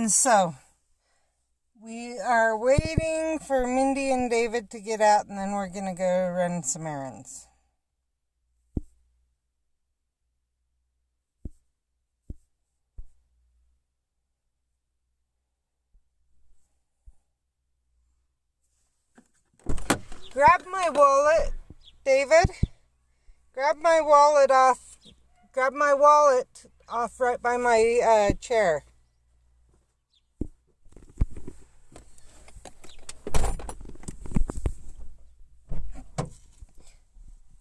And so we are waiting for Mindy and David to get out, and then we're going to go run some errands. Grab my wallet, David. Grab my wallet off. Grab my wallet off right by my chair.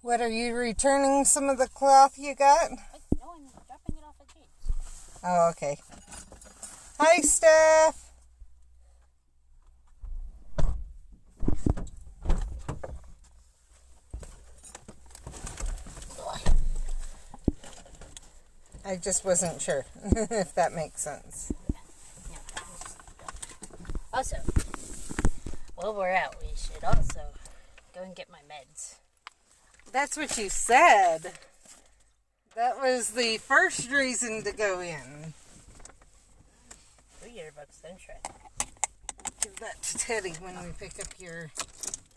What, are you returning some of the cloth you got? No, I'm dropping it off at James. Oh, okay. Hi, Steph. I just wasn't sure if that makes sense. Yeah. Also, while we're out, we should also go and get my meds. That's what you said. That was the first reason to go in. $3 then try. Give that to Teddy when we pick up your...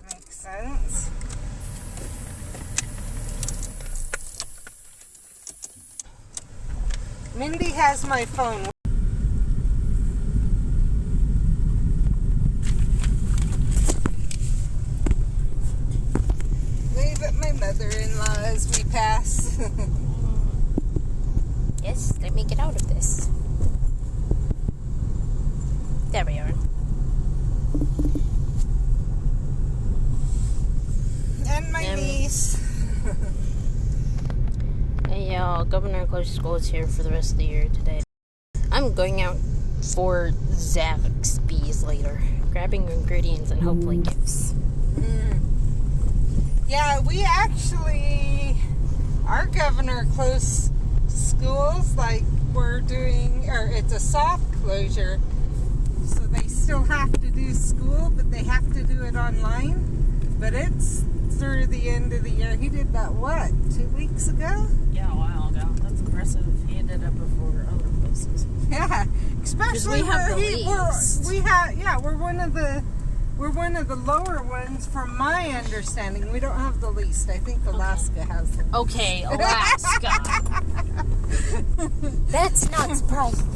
Makes sense. Mindy has my phone. Wave at my mother-in-law as we pass. Yes, let me get out of this. There we are. And my niece. Hey, Governor closed schools here for the rest of the year today. I'm going out for Zaxby's later, grabbing ingredients and hopefully gifts. Yeah, we actually, our governor closed schools like we're doing, or it's a soft closure, so they still have to do school, but they have to do it online. But it's through the end of the year. He did that, what, 2 weeks ago? Yeah, a while ago. That's impressive. He did it before other places. Yeah, especially where we're one of the lower ones from my understanding. We don't have the least. I think Alaska has them. Okay, Alaska. That's not surprising.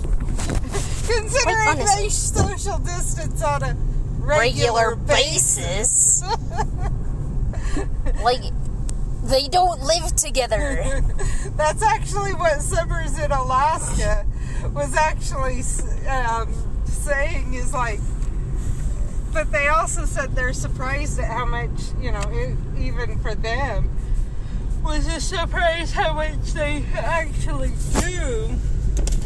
Considering they social distance on a regular basis. Like, they don't live together. That's actually what Summers in Alaska was actually saying, is like, but they also said they're surprised at how much, even for them, was a surprise how much they actually do.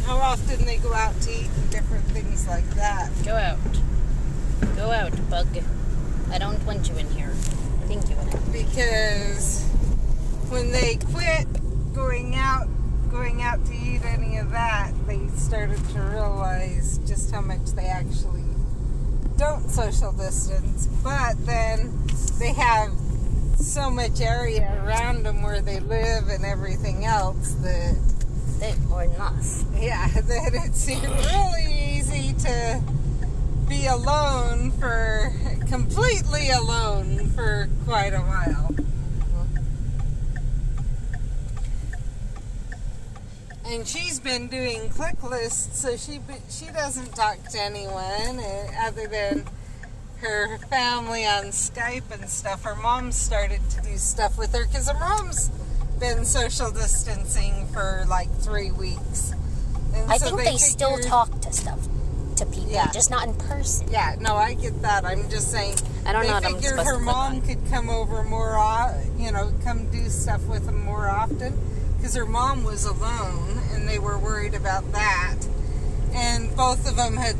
How often they go out to eat and different things like that. Go out. Go out, bug. I don't want you in here. Thank you. Because when they quit going out to eat any of that, they started to realize just how much they actually don't social distance. But then they have so much area around them where they live and everything else that or enough. Yeah, that it's really easy to be completely alone for quite a while. And she's been doing click lists, so she doesn't talk to anyone other than her family on Skype and stuff. Her mom started to do stuff with her because her mom's been social distancing for like 3 weeks. And I think they still talk to people, just not in person. Yeah, no, I get that. I'm just saying. I don't know. They figured her mom could come over more, come do stuff with them more often, because her mom was alone, and they were worried about that. And both of them had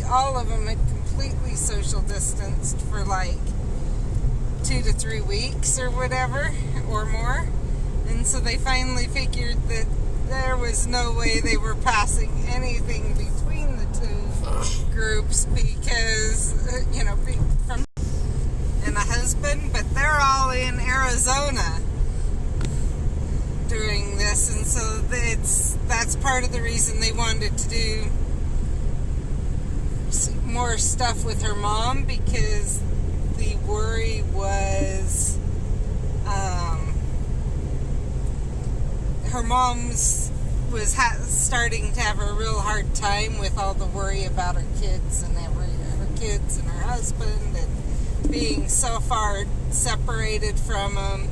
all of them had completely social distanced for like 2 to 3 weeks or whatever, or more. And so they finally figured that there was no way they were passing anything between the two groups because, from and a husband, but they're all in Arizona doing this, and so that's part of the reason they wanted to do more stuff with her mom because the worry was her mom's was starting to have a real hard time with all the worry about her kids and her kids and her husband and being so far separated from them.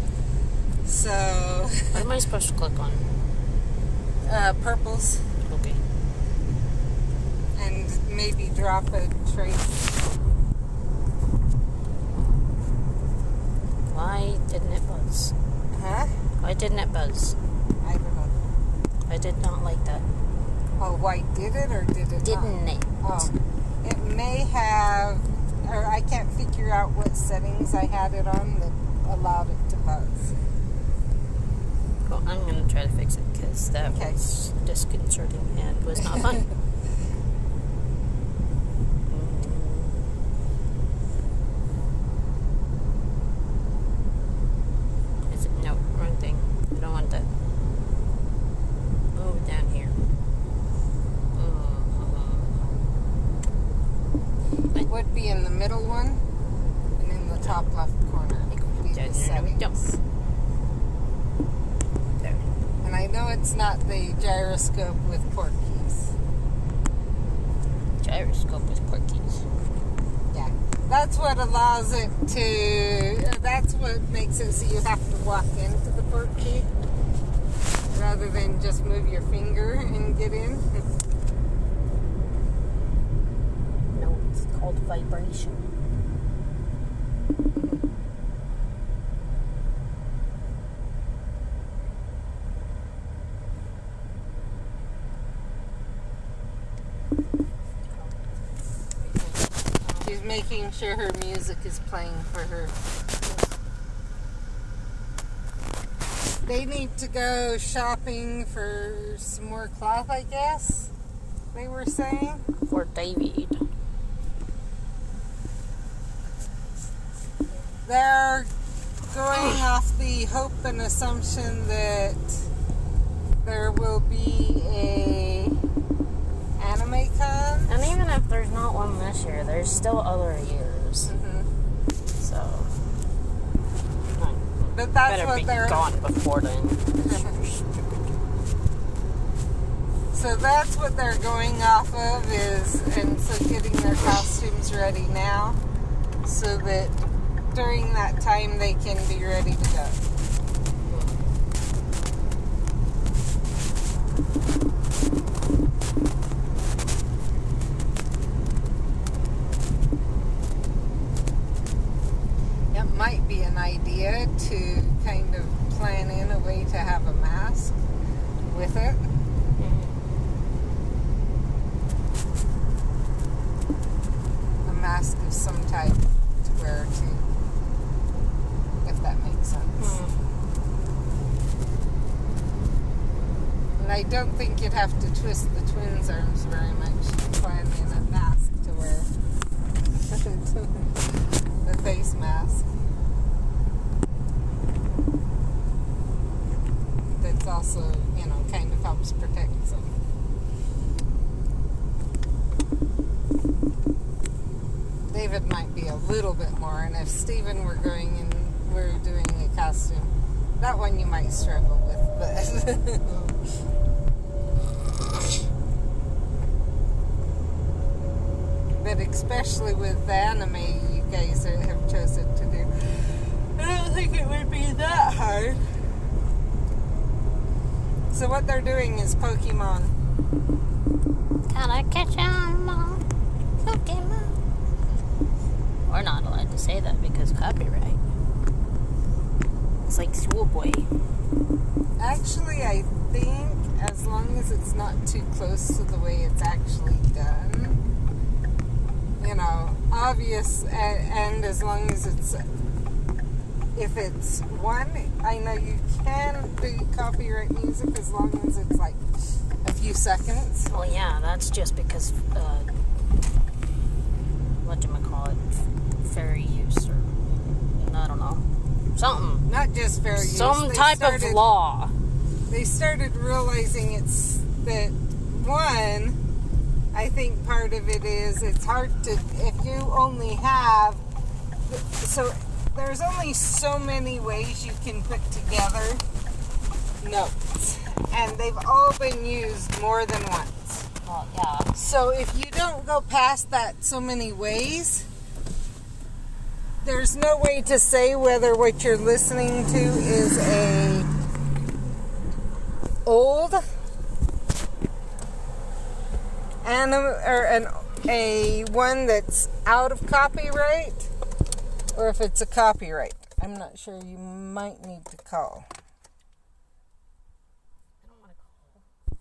So what am I supposed to click on? Purples. Okay. And maybe drop a trace. Why didn't it buzz? Huh? Why didn't it buzz? I don't know. I did not like that. Oh, why did it or did it Didn't not? it? Oh, it may have, or I can't figure out what settings I had it on that allowed it to buzz. Well, I'm going to try to fix it because that was disconcerting and was not fun. Is it? No, wrong thing. I don't want that. Move down here. It would be in the middle one and in the top left corner. It would be the settings. There. And I know it's not the gyroscope with port keys. Gyroscope with port keys. Yeah. That's what allows it to, that's what makes it so you have to walk into the port key rather than just move your finger and get in. No, it's called vibration. She's making sure her music is playing for her. They need to go shopping for some more cloth, I guess, they were saying. For David. They're going off the hope and assumption that there will be a anime con. And even if there's not one this year, there's still other years. Mm-hmm. So, But that's better what be they're gone before then. So that's what they're going off of and so getting their costumes ready now, so that during that time they can be ready to go. It might be an idea to kind of plan in a way to have a mask with it. A mask of some type to wear too, if that makes sense. And I don't think you'd have to twist the twins' arms very much to plan in a mask to wear. The face mask. That's also, kind of helps protect them. David might be a little bit more, and if Stephen were going and we're doing a costume, that one you might struggle with, but but especially with the anime you guys have chosen to do, I don't think it would be that hard. So what they're doing is Pokemon. Gotta catch 'em all, Pokemon. We're not allowed to say that because copyright. It's like Schoolboy. Actually, I think as long as it's not too close to the way it's actually done, obvious, and as long as it's, if it's one, I know you can do copyright music as long as it's like a few seconds. Well, yeah, that's just because, whatchamacallit, fair use, or, I don't know, something. Not just fair use. Some type of law. They started realizing it's that, one, I think part of it is it's hard to, if you only have, so there's only so many ways you can put together notes. And they've all been used more than once. Well, yeah. So if you don't go past that so many ways, there's no way to say whether what you're listening to is a old a one that's out of copyright, or if it's a copyright. I'm not sure. You might need to call. I don't want to call.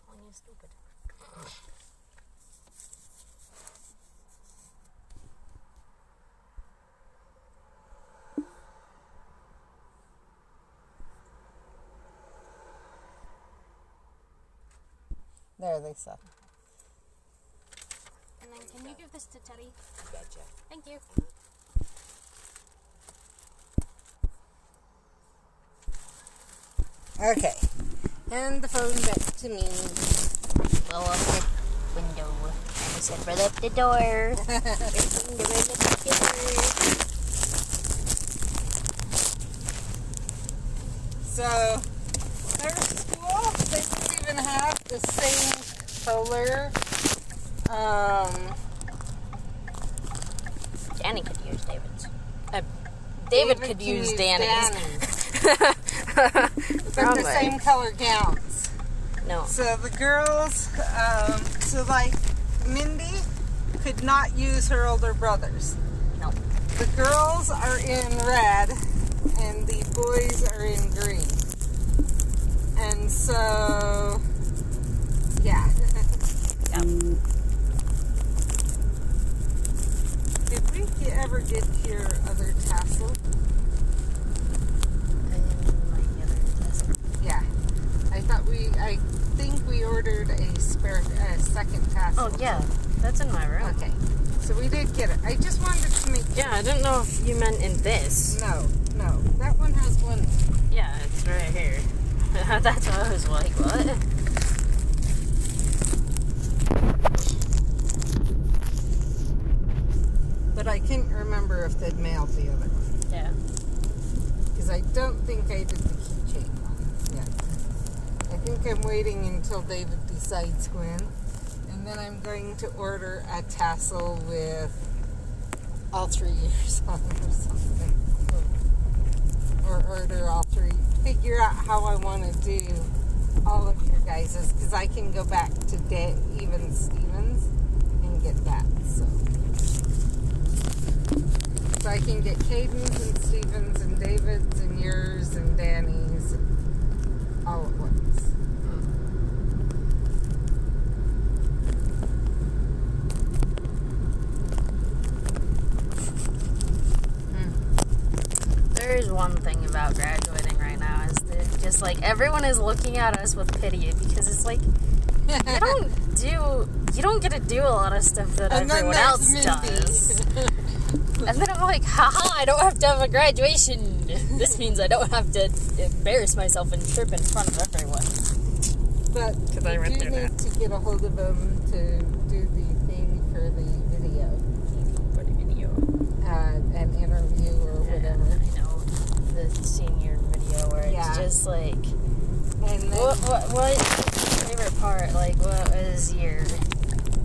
Calling is stupid. There, they saw. And then can you give this to Teddy? Gotcha. Thank you. Okay. And the phone back to me. Blow up the window. I said, roll up the door. Everything to roll up the door. So, their school, they don't even have the same color. Danny could use David's. David could use Danny's. But the same color gowns. No. So the girls, so like Mindy could not use her older brothers. No. The girls are in red and the boys are in green. And so, yeah. Yep. Did we ever get your other tassel? Yeah. I think we ordered a second tassel. Oh, yeah. That's in my room. Okay. So we did get it. I just wanted to make... Yeah, I didn't know if you meant in this. No. That one has one. Yeah, it's right here. That's what I was like, what? But I couldn't remember if they'd mailed the other one. Yeah. Because I don't think I did the keychain one yet. I think I'm waiting until David decides when. And then I'm going to order a tassel with all 3 years on it or something. Or order all 3. Figure out how I want to do all of your guys's. Because I can go back to even Stevens and get that. So I can get Caden's and Stevens and David's and yours and Danny's all at once. There's one thing about graduating right now is that just like everyone is looking at us with pity because it's like you don't get to do a lot of stuff that everyone else does. And then I'm like, haha, I don't have to have a graduation. This means I don't have to embarrass myself and trip in front of everyone. But you do need to get a hold of them to do the thing for the video. For the video. An interview or whatever. I know. The senior video where it's just like... And then, what was your favorite part? Like, what was your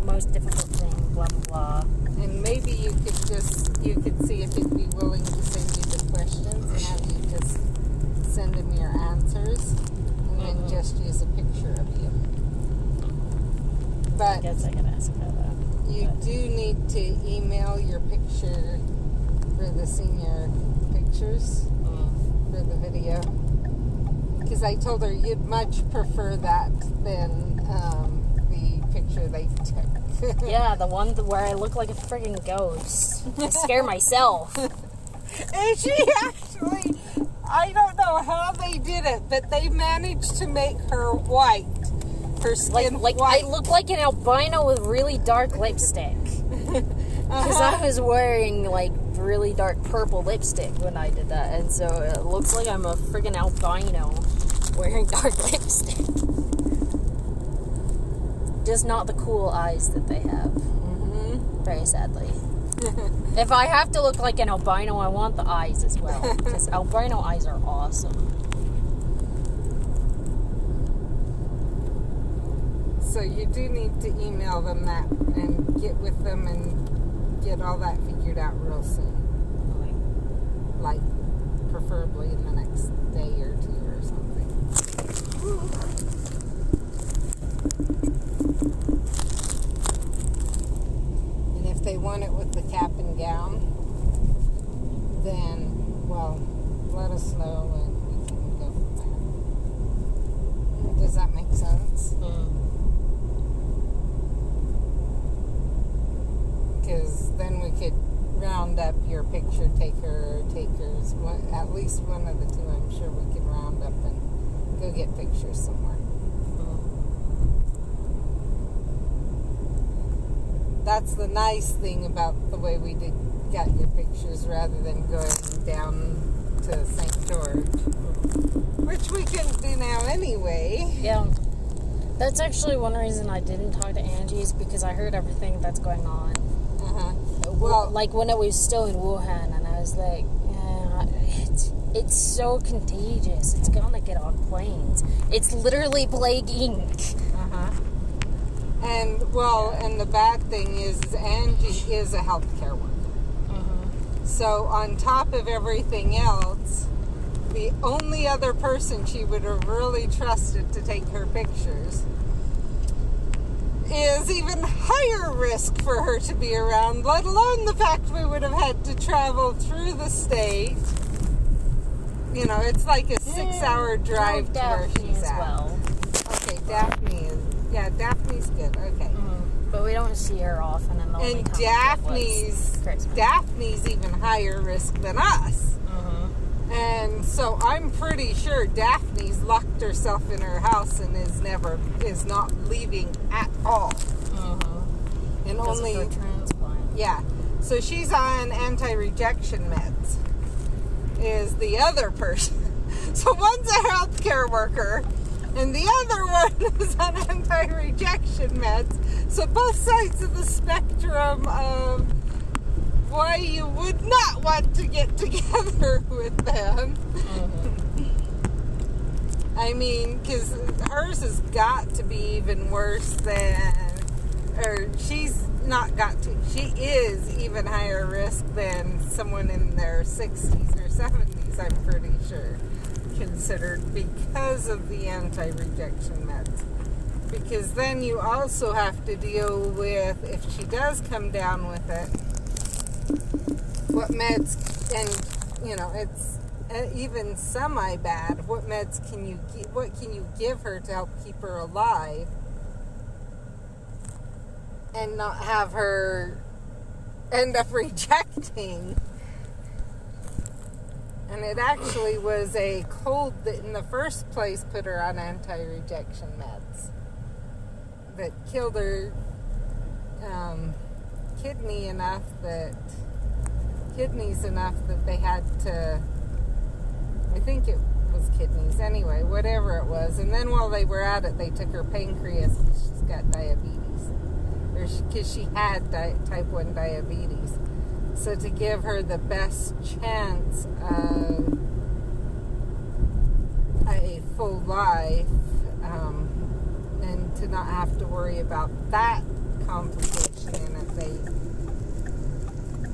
most difficult thing? Blah, blah, blah. And maybe you could see if he'd be willing to send you the questions and have you just send him your answers and then just use a picture of you. But I guess I could ask about that. You do need to email your picture for the senior pictures for the video. Because I told her you'd much prefer that than the picture they took. Yeah, the one where I look like a friggin' ghost. I scare myself. And she actually, I don't know how they did it, but they managed to make her white. Her skin like white. I look like an albino with really dark lipstick. Because I was wearing like really dark purple lipstick when I did that, and so it looks like I'm a friggin' albino wearing dark lipstick. just not the cool eyes that they have. Mm-hmm. Very sadly. If I have to look like an albino, I want the eyes as well. Because albino eyes are awesome. So you do need to email them that and get with them and get all that figured out real soon. Like, preferably in the next day or two or something. And if they want it with the cap and gown, then, well, let us know and we can go from there. Does that make sense? Because then we could round up your picture taker or takers. At least one of the two, I'm sure we could round up and go get pictures somewhere. That's the nice thing about the way we got your pictures rather than going down to St. George, which we can do now anyway. Yeah. That's actually one reason I didn't talk to Angie, is because I heard everything that's going on. Well, like when it was still in Wuhan, and I was like, it's so contagious. It's gonna get on planes. It's literally plague ink. And and the bad thing is Angie is a healthcare worker. So on top of everything else, the only other person she would have really trusted to take her pictures is even higher risk for her to be around, let alone the fact we would have had to travel through the state. You know, it's like a 6-hour drive to where she's at. Well. Okay, Daphne's good. Okay. But we don't see her often, and Daphne's even higher risk than us. And so I'm pretty sure Daphne's locked herself in her house and is not leaving at all. And only for transplant. Yeah. So she's on anti-rejection meds. Is the other person. So one's a healthcare worker and the other one is on anti-rejection meds. So both sides of the spectrum of why you would not want to get together with them. I mean, because hers has got to be even worse than, or she's not got to, she is even higher risk than someone in their 60s or 70s, I'm pretty sure, considered, because of the anti-rejection meds. Because then you also have to deal with, if she does come down with it, what meds, and it's even semi-bad, what meds can you give her to help keep her alive and not have her end up rejecting. And it actually was a cold that in the first place put her on anti-rejection meds that killed her kidneys enough that they had to, I think it was kidneys, anyway, whatever it was. And then while they were at it, they took her pancreas because she's got diabetes, or because she had type 1 diabetes. So to give her the best chance of a full life, and to not have to worry about that complication in it, they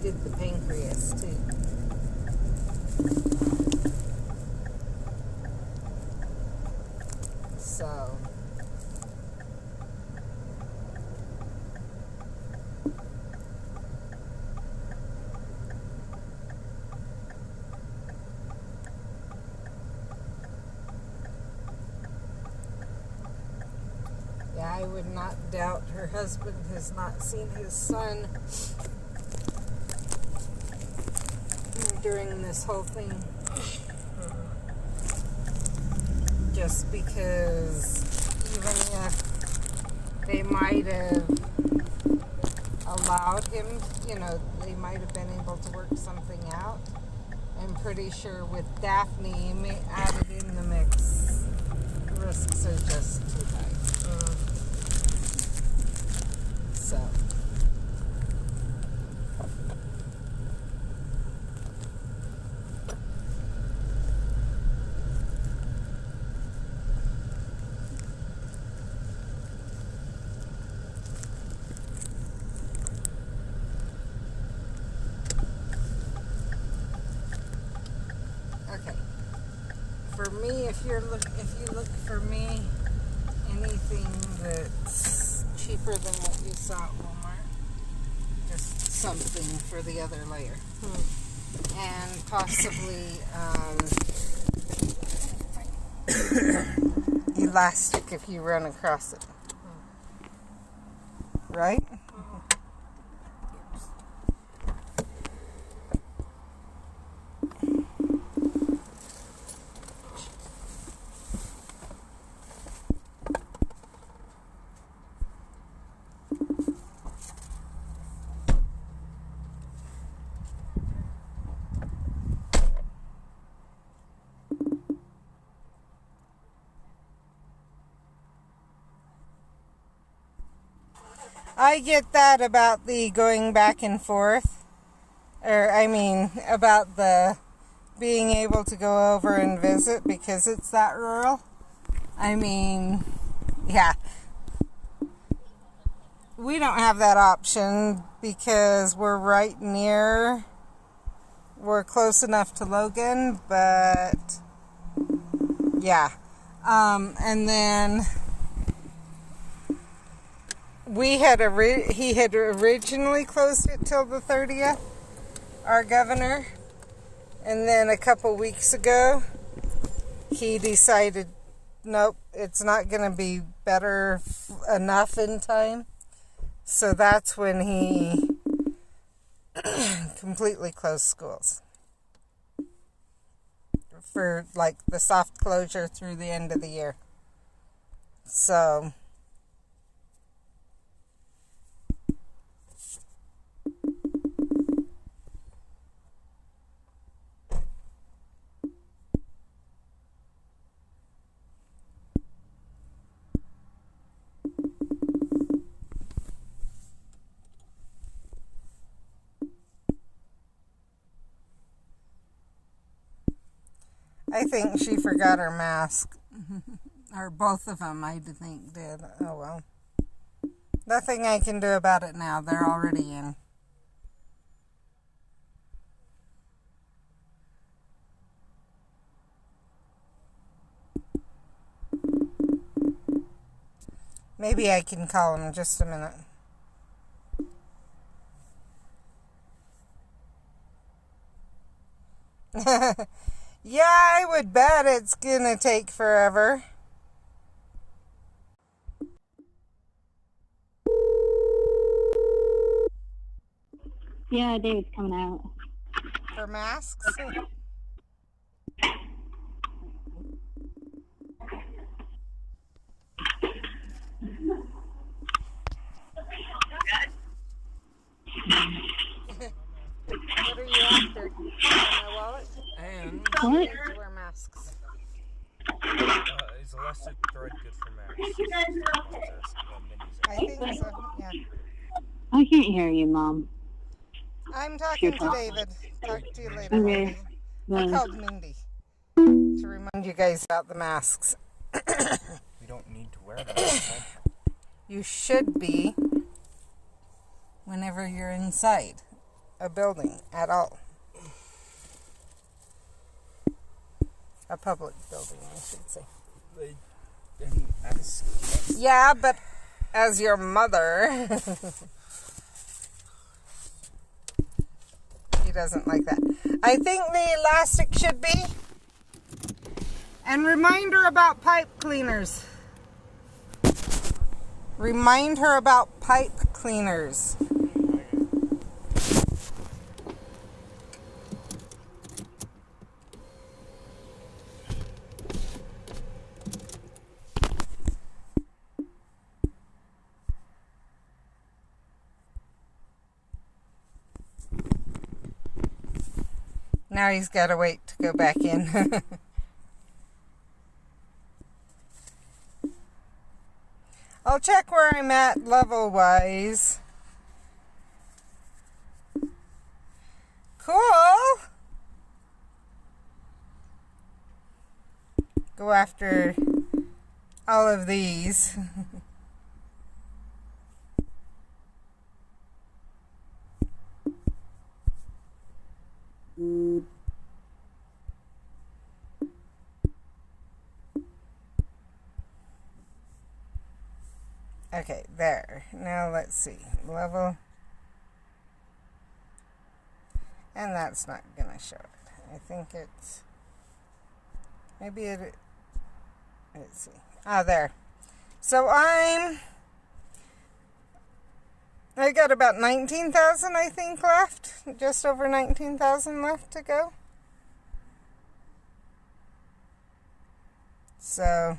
did the pancreas too. So yeah, I would not doubt her husband has not seen his son during this whole thing. Just because even if they might have allowed him, they might have been able to work something out. I'm pretty sure with Daphne added in the mix, risks are just too high. if you look for me anything that's cheaper than what you saw at Walmart, just something for the other layer, and possibly elastic if you run across it, right? I get that about the going back and forth, about the being able to go over and visit because it's that rural. Yeah. We don't have that option because we're close enough to Logan, but yeah. And then he had originally closed it till the 30th, our governor, and then a couple weeks ago he decided nope, it's not going to be better enough in time, so that's when he completely closed schools for like the soft closure through the end of the year. So I think she forgot her mask. Or both of them, I think, did. Oh, well. Nothing I can do about it now. They're already in. Maybe I can call him in just a minute. Yeah, I would bet it's gonna take forever. Yeah, David's coming out. For masks? What are you after? My wallet? And What? To wear masks. is elastic thread good for masks? I think so, yeah. I can't hear you, Mom. I'm talking to David. Talk to you later, Okay. Mindy. I Bye. called Mindy to remind you guys about the masks. We don't need to wear them all the time. You should be whenever you're inside a building at all. A public building, I should say. Yeah, but as your mother, he doesn't like that. I think the elastic should be. And remind her about pipe cleaners. Remind her about pipe cleaners. Now he's got to wait to go back in. I'll check where I'm at level-wise. Cool. Go after all of these. Okay, there. Now let's see. Level. And that's not going to show it. I think it's... Maybe it... Let's see. Ah, there. So I got about 19,000, I think, left. Just over 19,000 left to go. So...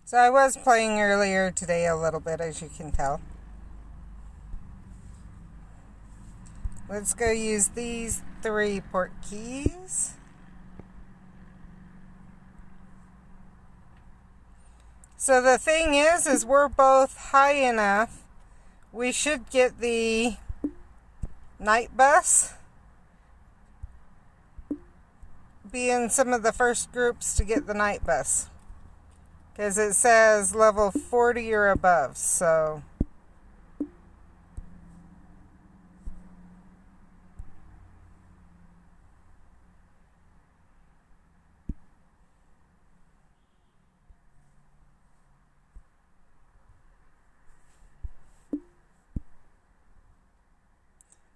So I was playing earlier today a little bit, as you can tell. Let's go use these 3 port keys. So the thing is we're both high enough. We should get the night bus. Be in some of the first groups to get the night bus. Because it says level 40 or above, so...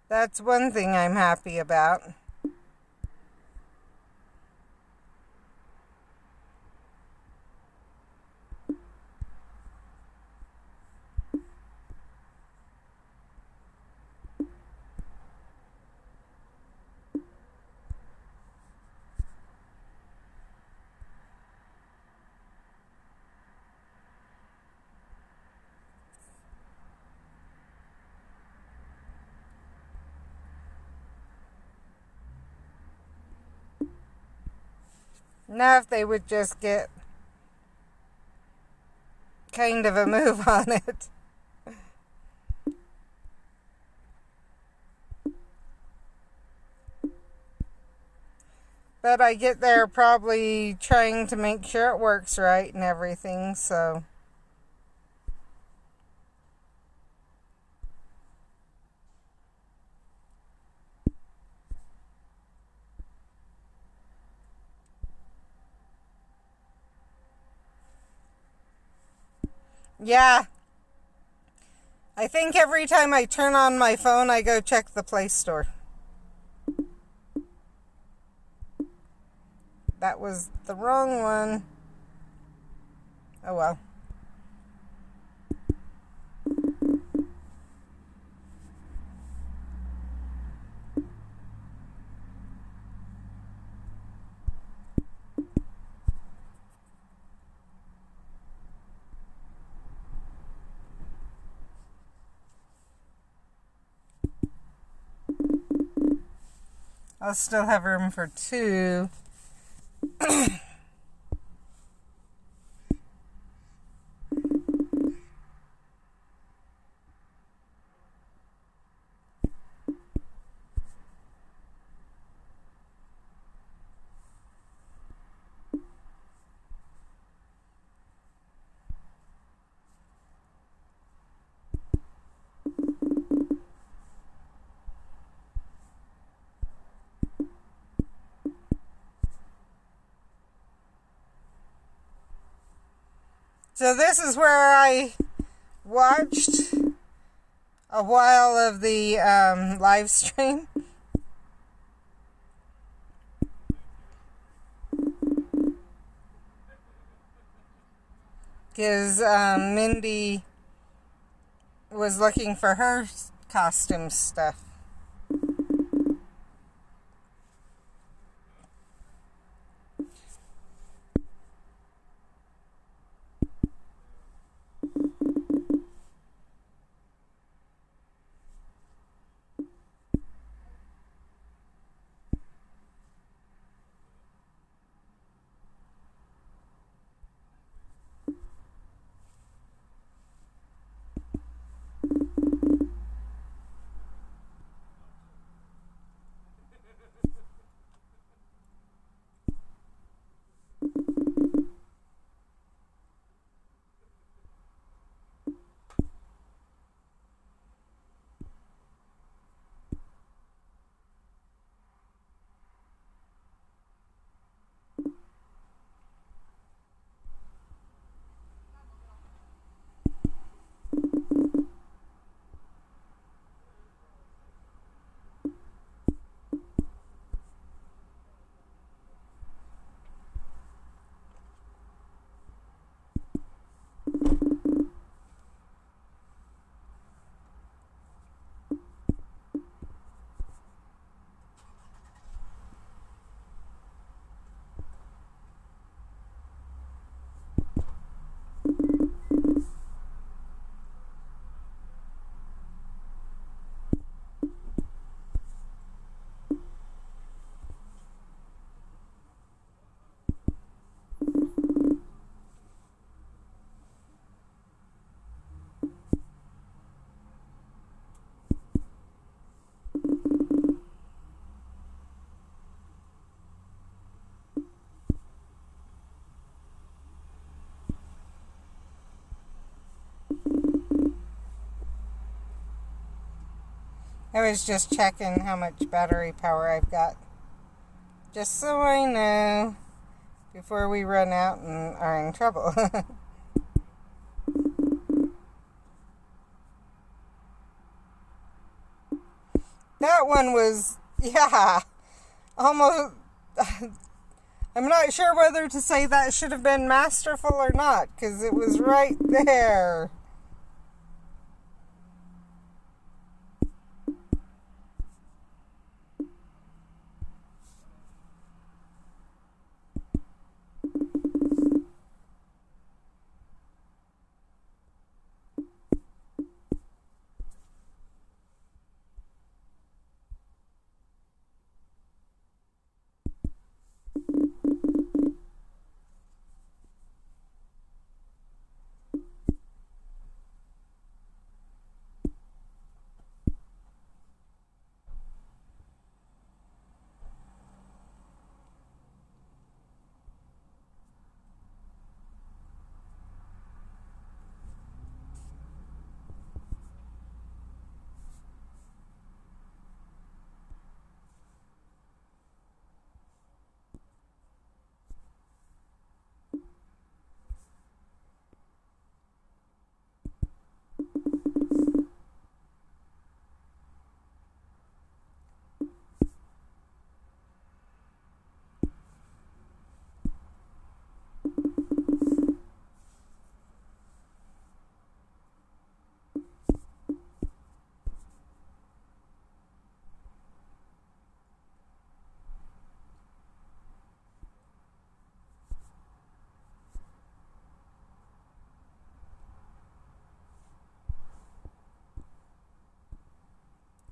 That's one thing I'm happy about. Now if they would just get kind of a move on it. But I get there probably trying to make sure it works right and everything, so... Yeah. I think every time I turn on my phone, I go check the Play Store. That was the wrong one. Oh well. I'll still have room for 2. So this is where I watched a while of the live stream. Because Mindy was looking for her costume stuff. I was just checking how much battery power I've got. Just so I know before we run out and are in trouble. That one was, yeah, almost, I'm not sure whether to say that should have been masterful or not, because it was right there.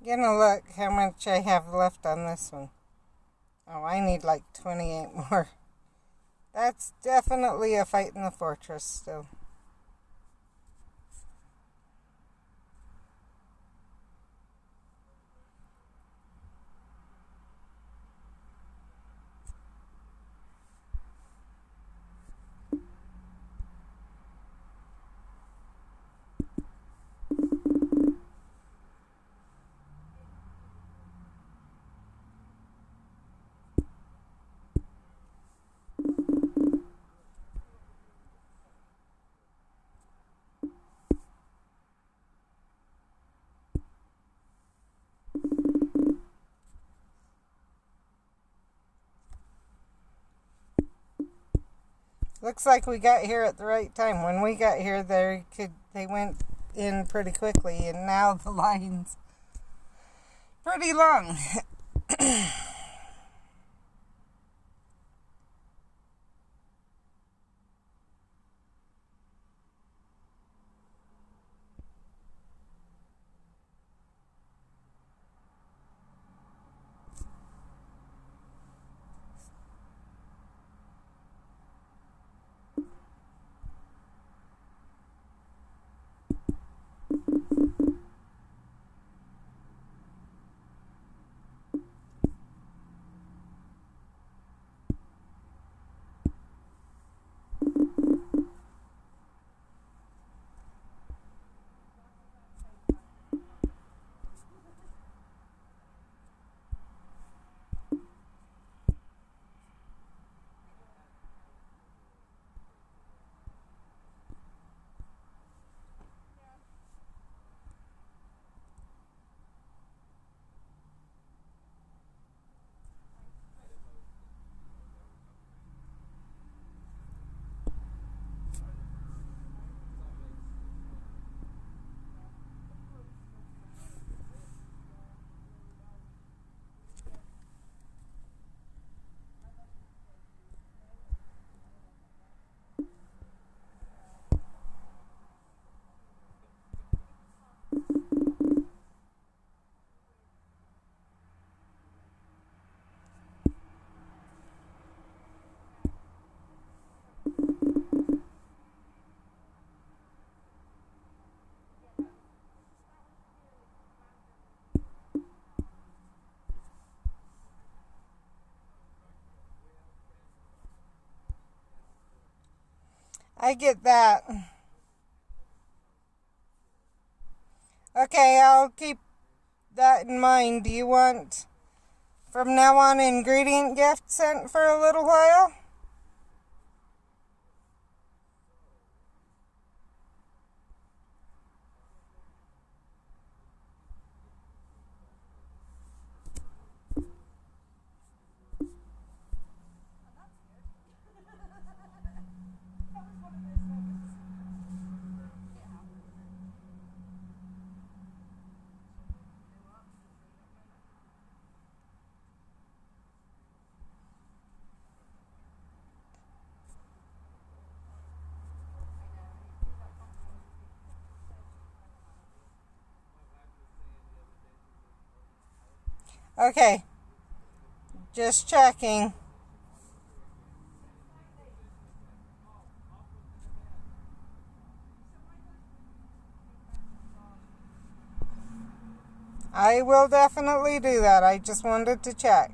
Gonna look how much I have left on this one. Oh, I need like 28 more. That's definitely a fight in the fortress still. Looks like we got here at the right time. When we got here, they went in pretty quickly, and now the line's pretty long. I get that. Okay, I'll keep that in mind. Do you want, from now on, ingredient gift sent for a little while? Okay, just checking. I will definitely do that. I just wanted to check.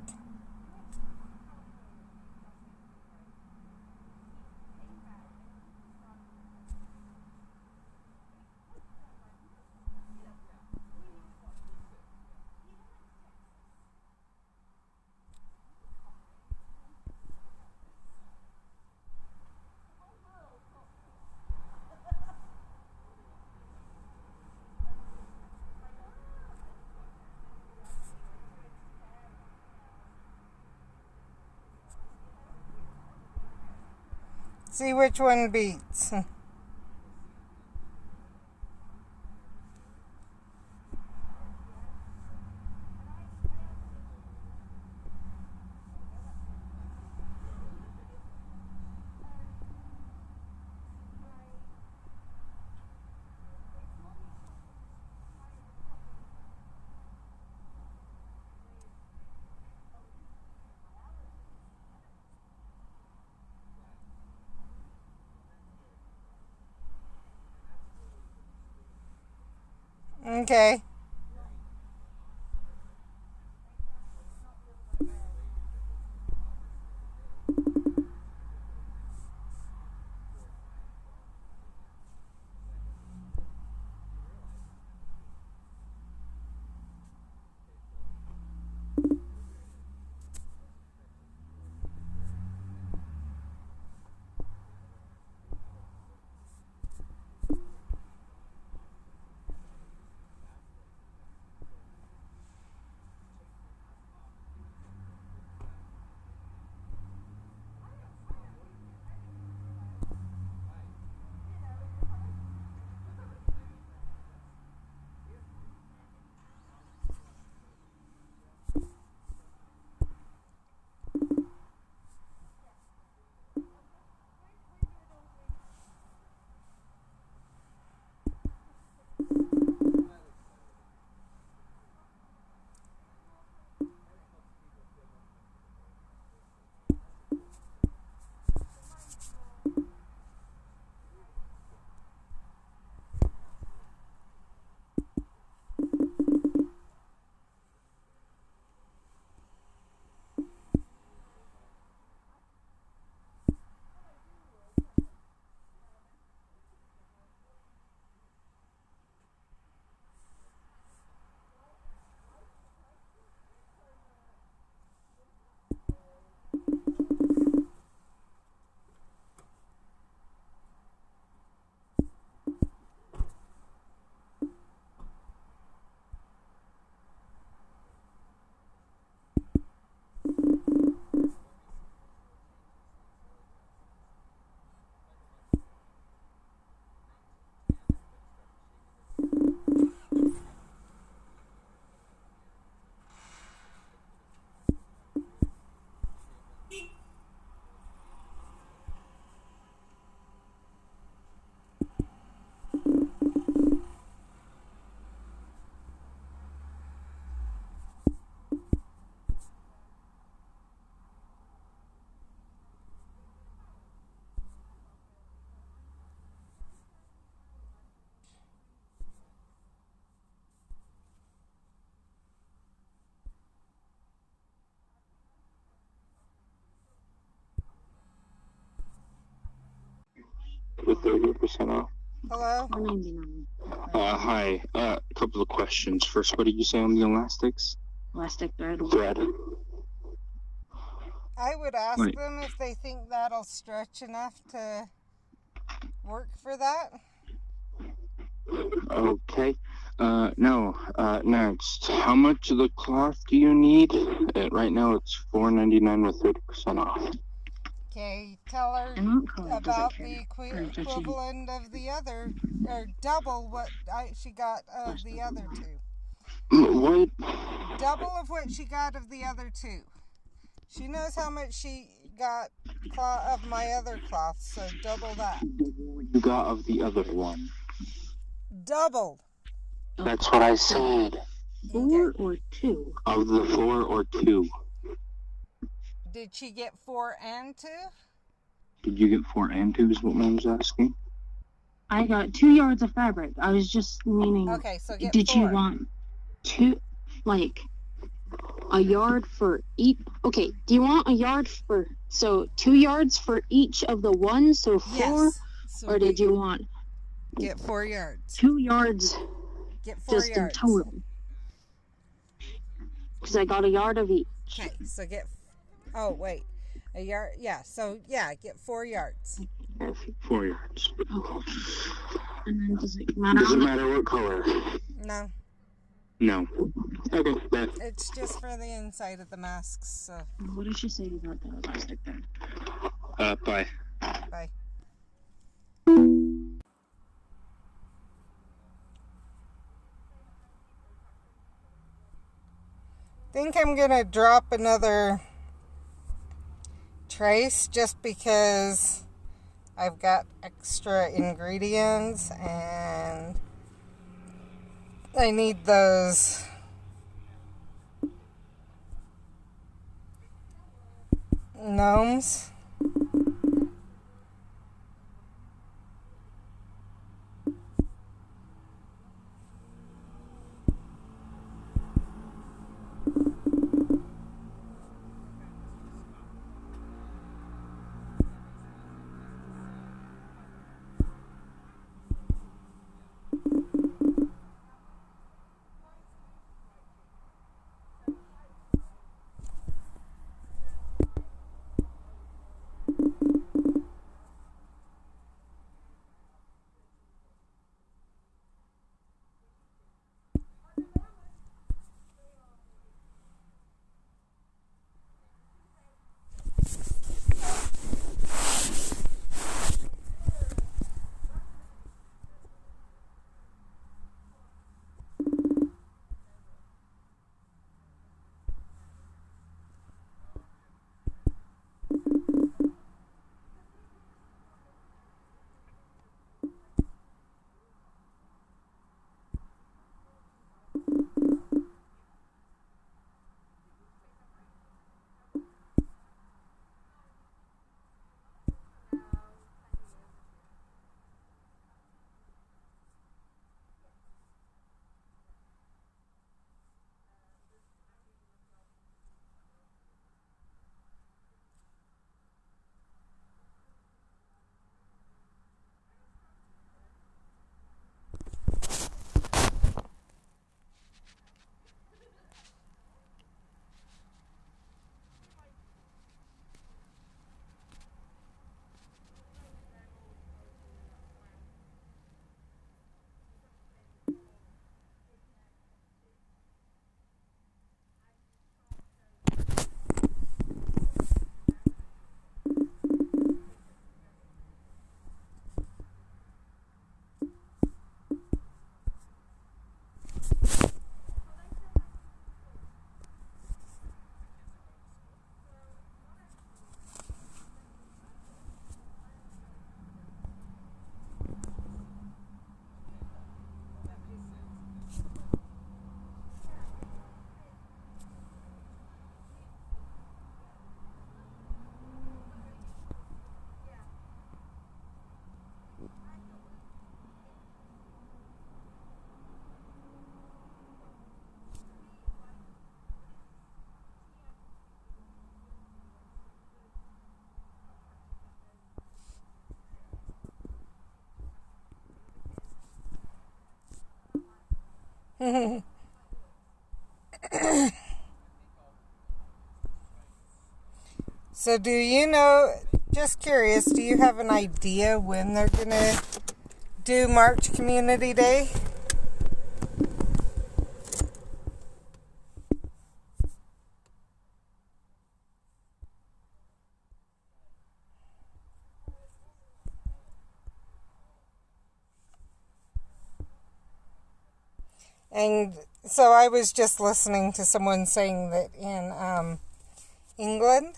See which one beats. Okay. with 30% off. Hello? $4.99. Hi. A couple of questions. First, what did you say on the elastics? Elastic thread. Thread. I would ask Right. them if they think that'll stretch enough to work for that. Okay. Next. How much of the cloth do you need? Right now it's $4.99 with 30% off. Okay, tell her And what color does it about care? the Or does she- equivalent of the other, or double what she got of the other two. What? Double of what she got of the other two. She knows how much she got of my other cloth, so double that. You got of the other one. Doubled. That's what I said. 4 or 2? Of the 4 or 2. Did she get 4 and 2? Did you get 4 and 2 is what Mom's asking? I got 2 yards of fabric. I was just meaning. Okay, so get Did 4. you want 2, like a yard for each? Okay, do you want a yard for 2 yards for each of the ones, so 4? Yes. So or did you want get 4 yards? 2 yards? Get 4 just yards. in total. Because I got a yard of each. Okay, so get. Oh wait, a yard. Yeah. So yeah, get 4 yards. 4 yards. Okay. And then does it matter? Doesn't matter what color. No, No. Okay, bet. it's just for the inside of the masks. So What did she say about the elastic then? Bye. bye. Think I'm gonna drop another trace just because I've got extra ingredients and I need those gnomes. So do you know, just curious, do you have an idea when they're going to do March Community Day? And so I was just listening to someone saying that in England,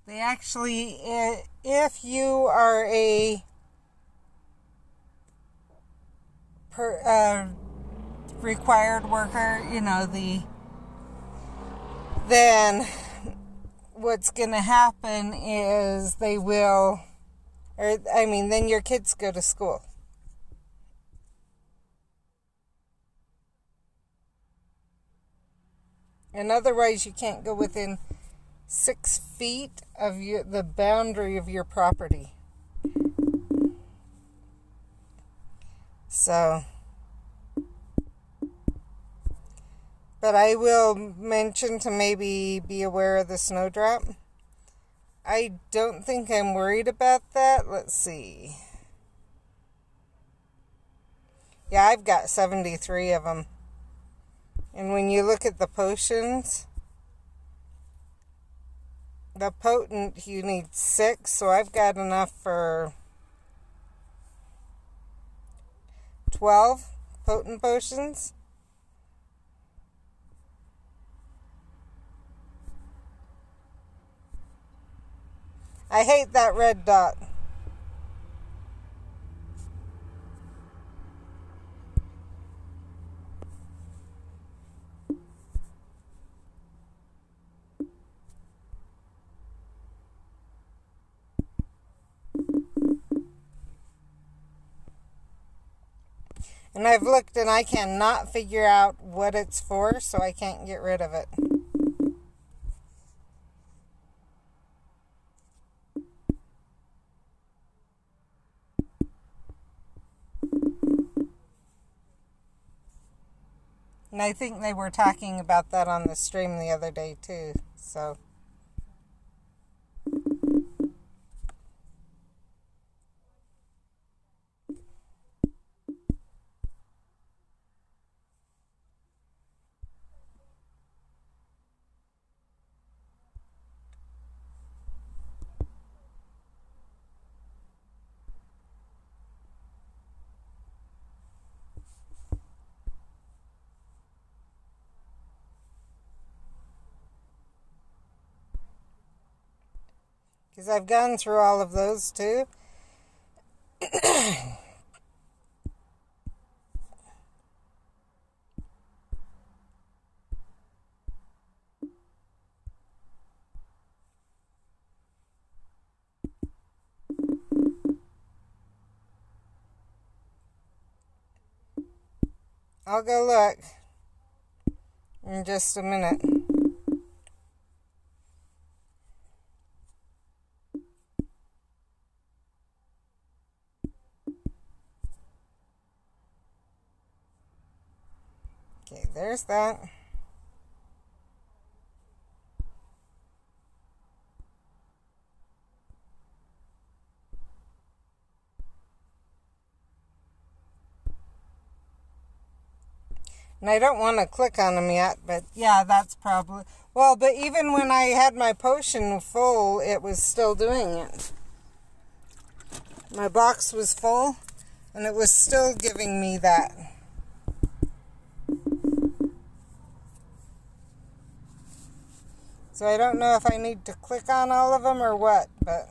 they actually, if you are a required worker, then what's going to happen is then your kids go to school. And otherwise, you can't go within 6 feet of the boundary of your property. So, but I will mention to maybe be aware of the snowdrop. I don't think I'm worried about that. Let's see. Yeah, I've got 73 of them. And when you look at the potions, the potent, you need 6, so I've got enough for 12 potent potions. I hate that red dot. And I've looked and I cannot figure out what it's for, so I can't get rid of it. And I think they were talking about that on the stream the other day too, so. Because I've gone through all of those too. I'll go look in just a minute. Okay, there's that. And I don't want to click on them yet, but yeah, that's probably... Well, but even when I had my potion full, it was still doing it. My box was full, and it was still giving me that. So I don't know if I need to click on all of them or what, but...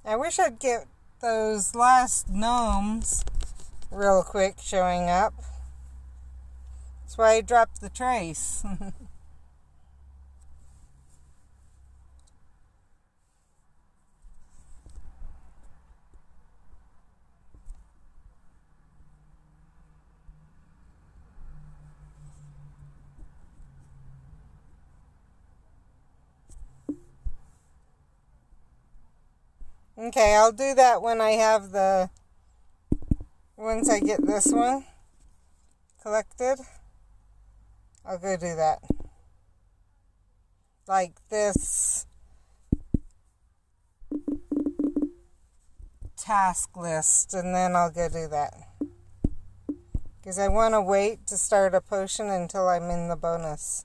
I wish I'd get those last gnomes real quick showing up. That's why I dropped the trace. Okay, I'll do that when I have once I get this one collected, I'll go do that. Like this task list, and then I'll go do that. Because I want to wait to start a potion until I'm in the bonus.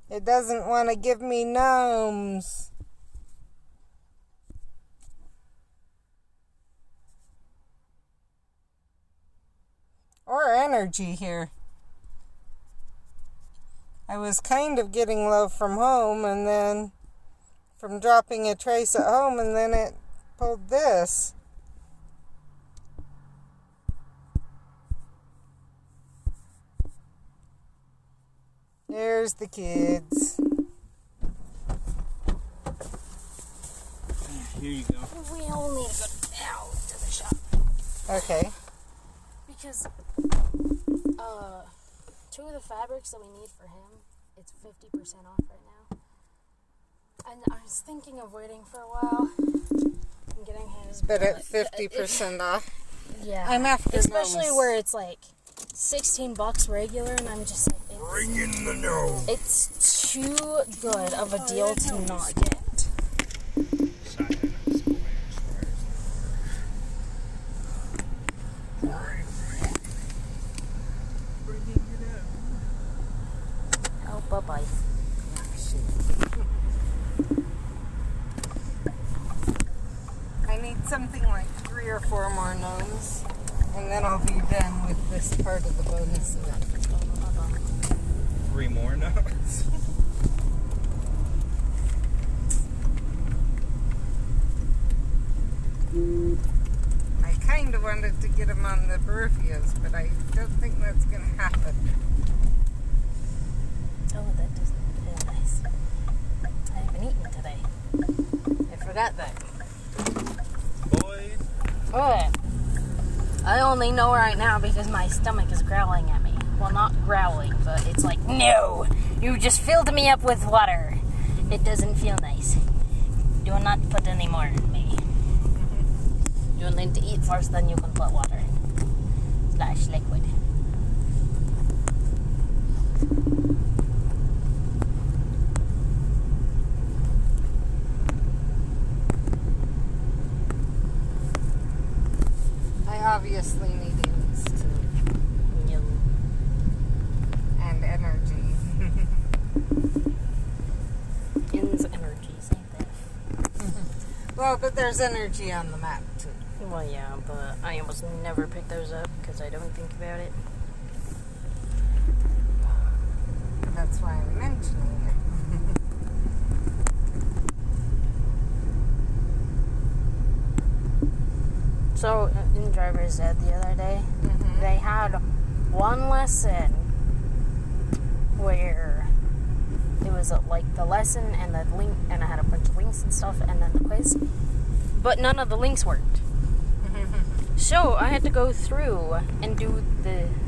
It doesn't want to give me gnomes. Or energy here. I was kind of getting low from home, and then from dropping a trace at home, and then it pulled this. There's the kids. Here you go. We all need to go down to the shop. Okay. Because, 2 of the fabrics that we need for him, it's 50% off right now. And I was thinking of waiting for a while and getting his. But at 50% off. Yeah. I'm after especially gnomes. where it's like $16 regular, and I'm just like, Bring in the gnome. it's too good of a deal to not get. Oh, bye-bye. I need something like 3 or 4 more gnomes, and then I'll be done with this part of the bonus event. 3 more notes. I kind of wanted to get them on the Barufias, but I don't think that's going to happen. Oh, that doesn't feel nice. I haven't eaten today. I forgot that. Boys. Oh, I only know right now because my stomach is growling at me. Well, not growling, but it's like, no, you just filled me up with water. It doesn't feel nice. Do not put any more in me. You need to eat first, then you can put water in. / liquid. I obviously need ins too. And energy. In's energy, same thing. Well, but there's energy on the map too. Well, yeah, but I almost never pick those up because I don't think about it. That's why I'm mentioning it. So, in driver's ed the other day, they had one lesson where it was like the lesson and the link, and I had a bunch of links and stuff, and then the quiz, but none of the links worked. So I had to go through and do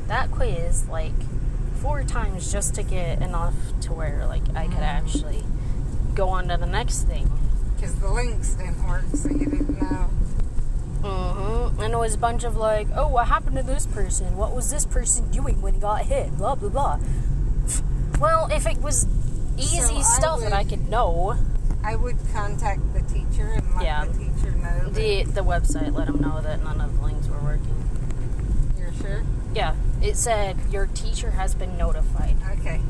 that quiz like 4 times just to get enough to where like I could actually go on to the next thing. Because the links didn't work, so you didn't know. And it was a bunch of like, oh, what happened to this person? What was this person doing when he got hit? Blah, blah, blah. Well, if it was easy stuff that I could know. I would contact the teacher and let the teacher know. The website let them know that none of the links were working. You're sure? Yeah. It said, your teacher has been notified. Okay.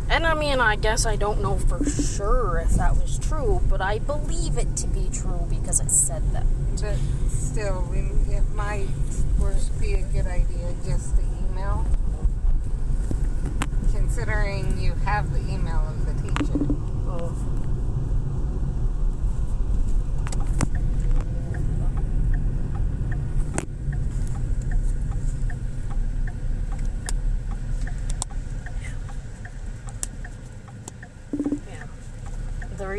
And I mean, I guess I don't know for sure if that was true, but I believe it to be true because it said that. But still, it might be a good idea just to email. Considering you have the email of the teacher. Oh.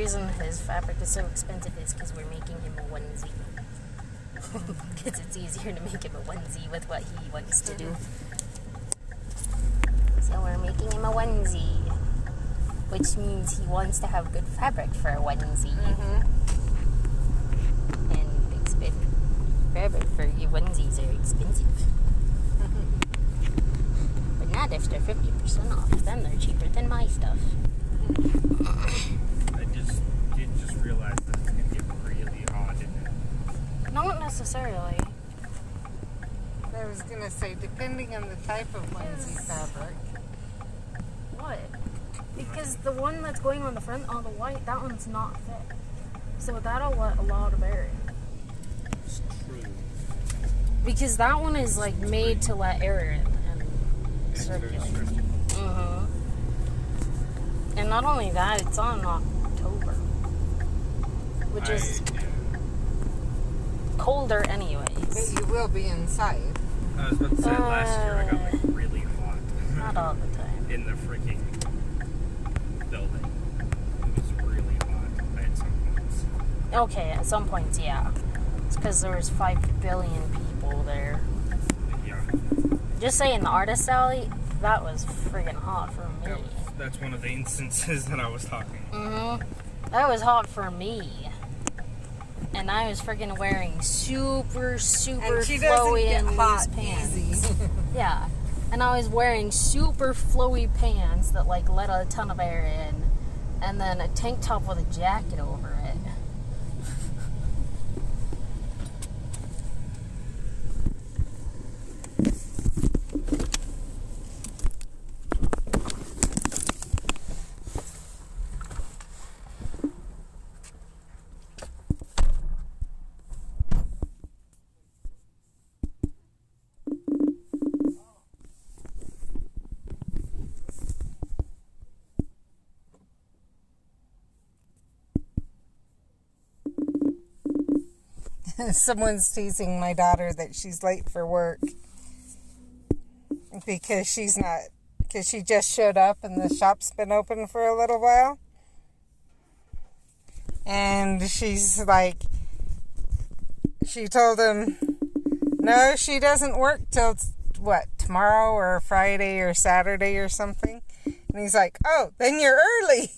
reason his fabric is so expensive is because we're making him a onesie. Because it's easier to make him a onesie with what he wants to do. So we're making him a onesie, which means he wants to have good fabric for a onesie. And fabric for your onesies are expensive. But not if they're 50% off. Then they're cheaper than my stuff. I did just realize that it's going to get really hot in there. Not necessarily. I was going to say, depending on the type of onesie fabric. What? Because the one that's going on the front, on the white, that one's not thick. So that'll let a lot of air in. It's true. Because that one is like made to let air in and circulate. And not only that, it's on October, which is colder anyways. But you will be inside. I was about to say, last year I got like really hot. Not all the time. In the freaking building. It was really hot at some points. Okay, at some points, yeah. It's because there was 5 billion people there. Yeah. Just saying, the artist alley, that was friggin' hot for me. That's one of the instances that I was talking about. That was hot for me. And I was friggin' wearing super flowy and loose pants. Yeah. And I was wearing super flowy pants that like let a ton of air in. And then a tank top with a jacket over it. Someone's teasing my daughter that she's late for work because she just showed up and the shop's been open for a little while. And she's like, she told him, no, she doesn't work till, tomorrow or Friday or Saturday or something. And he's like, oh, then you're early.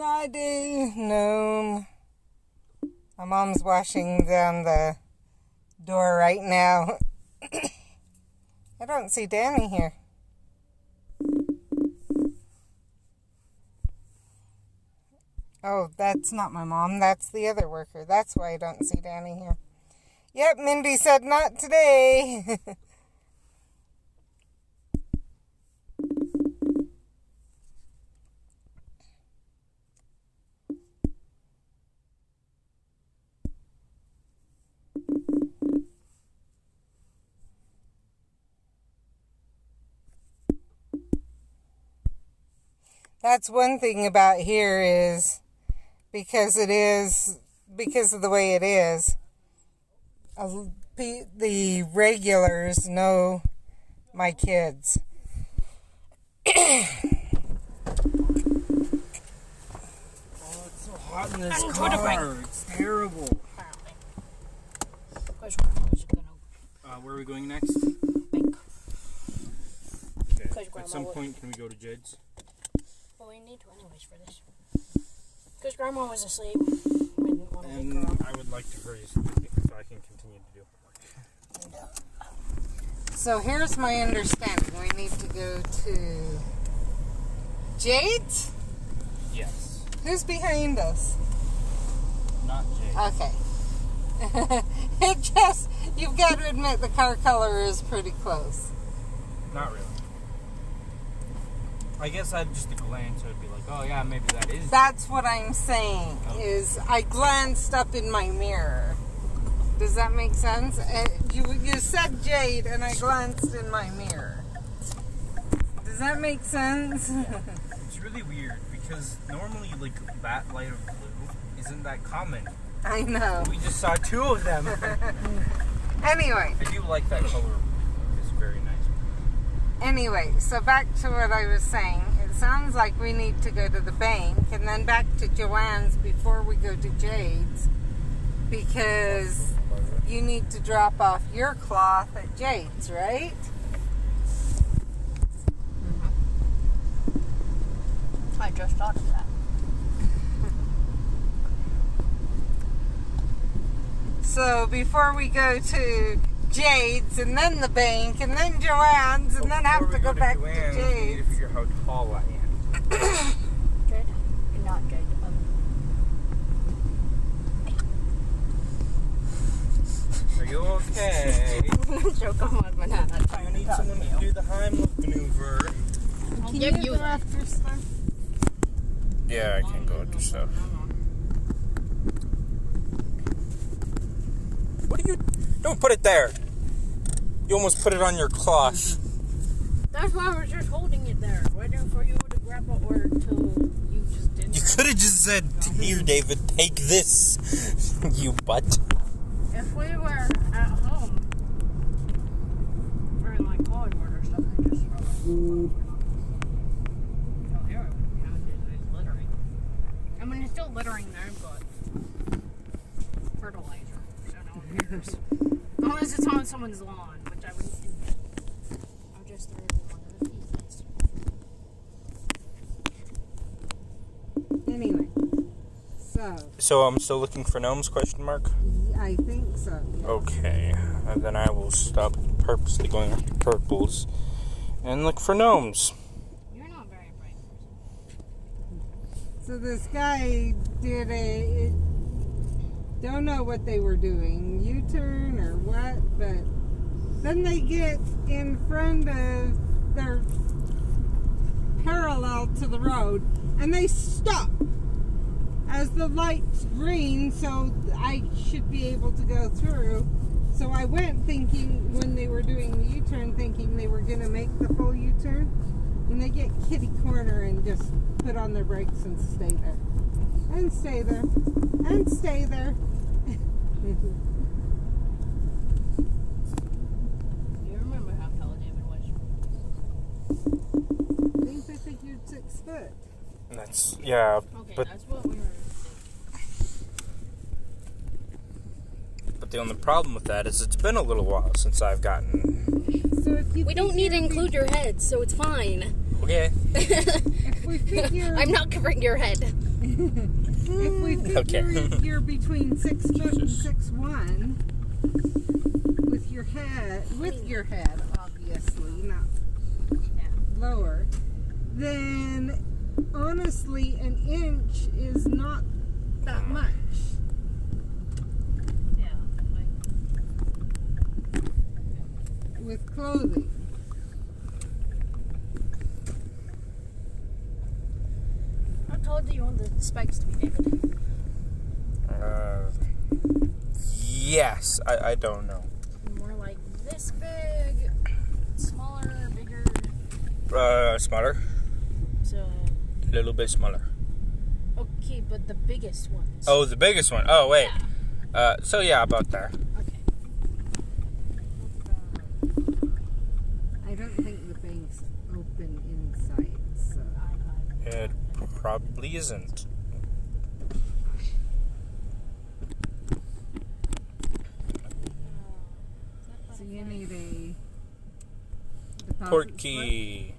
I do. No. My mom's washing down the door right now. I don't see Danny here. Oh, that's not my mom. That's the other worker. That's why I don't see Danny here. Yep, Mindy said not today. That's one thing about here is because of the way it is, the regulars know my kids. Oh, it's so hot in this car. It's terrible. Where are we going next? Okay. At some point, can we go to Jed's? Well, we need to anyways for this. Because Grandma was asleep. We didn't want to wake her up. I would like to hurry so I can continue to do homework. So here's my understanding. We need to go to Jade's? Yes. Who's behind us? Not Jade. Okay. You've got to admit the car color is pretty close. Not really. I guess I'd just a glance, I'd be like, oh yeah, maybe that is. That's what I'm saying, is I glanced up in my mirror. Does that make sense? You said Jade, and I glanced in my mirror. Does that make sense? It's really weird, because normally, like, that light of blue isn't that common. I know. We just saw two of them. Anyway. I do like that color. It's very nice. Anyway, so back to what I was saying. It sounds like we need to go to the bank and then back to Joanne's before we go to Jade's, because you need to drop off your cloth at Jade's, right? Mm-hmm. I just thought of that. So before we go to Jade's and then the bank and then Joanne's and then have to go back to Jade's. We need to figure out how tall I am. Jade? Not Jade. Are you okay? Choke on my banana. You need someone to do the Heimlich maneuver. I'll give you that. After stuff? Yeah, I can go after stuff. What are you... Don't put it there. You almost put it on your cloth. That's why I was just holding it there, waiting for you to grab it or till you just didn't. You could have just said, here, David, take this, you butt. If we were at home, or in like Hollywood or stuff, they just throw it. Oh, here we go. It's littering. I mean, it's still littering there, but fertilizer, so no one cares. Unless it's on someone's lawn, which I wouldn't do. I'll just throw it in one of the pieces. Anyway, So I'm still looking for gnomes, question mark? I think so. Yes. Okay, and then I will stop purposely going after purples and look for gnomes. You're not a very bright person. So this guy did don't know what they were doing, U-turn or what, but then they get in front of their parallel to the road and they stop as the light's green, so I should be able to go through. So I went thinking, when they were doing the U-turn, thinking they were going to make the full U-turn, and they get kitty corner and just put on their brakes and stay there. And stay there. And stay there. You remember how tall David was? I think you're 6 foot. That's, yeah, Okay, but that's what we were the only problem with that is it's been a little while since I've gotten... So if you We don't need to include your head, so it's fine. Okay. If we figure... I'm not covering your head. If we figure you're between 6 foot and 6'1", with your head, obviously, not lower, then honestly, an inch is not that much. Yeah. With clothing. How tall do you want the spikes to be, David? Yes, I don't know. More like this big, smaller, bigger. Smaller. So. A little bit smaller. Okay, but the biggest ones. Oh, the biggest one. Oh, wait. Yeah. So yeah, about there. Okay. It probably isn't. So you need a deposit Port key.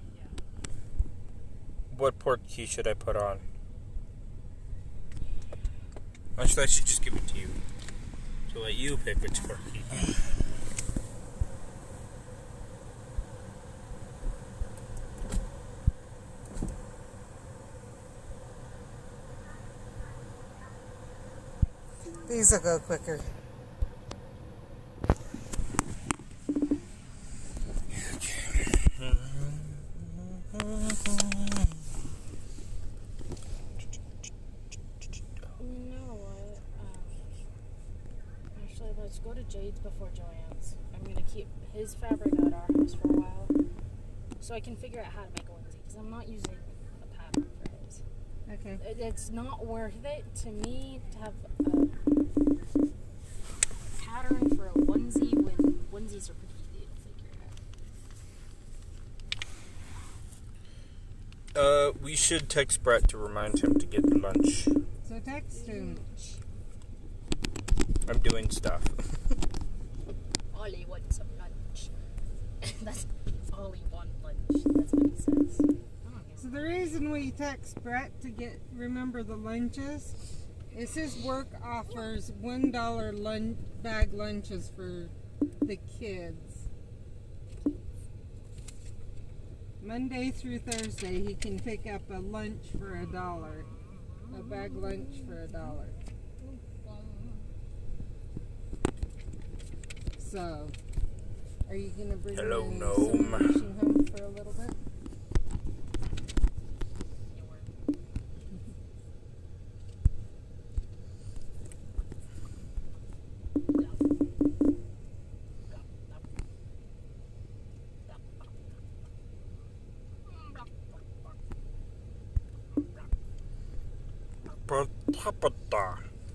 What port key should I put on? Actually, I should just give it to you. To let you pick which port key. These will go quicker. Let's go to Jade's before Joanne's. I'm going to keep his fabric at our house for a while so I can figure out how to make a onesie because I'm not using a pattern for his. Okay. It's not worth it to me to have a pattern for a onesie when onesies are pretty easy to figure out. We should text Brett to remind him to get lunch. So text him. I'm doing stuff. Ollie wants some lunch. That's Ollie wants lunch. That's what he says. So the reason we text Brett to remember the lunches is his work offers $1 bag lunches for the kids. Monday through Thursday he can pick up a lunch for $1. A bag lunch for $1. So, are you going to bring Hello, the gnome. sewing machine home for a little bit?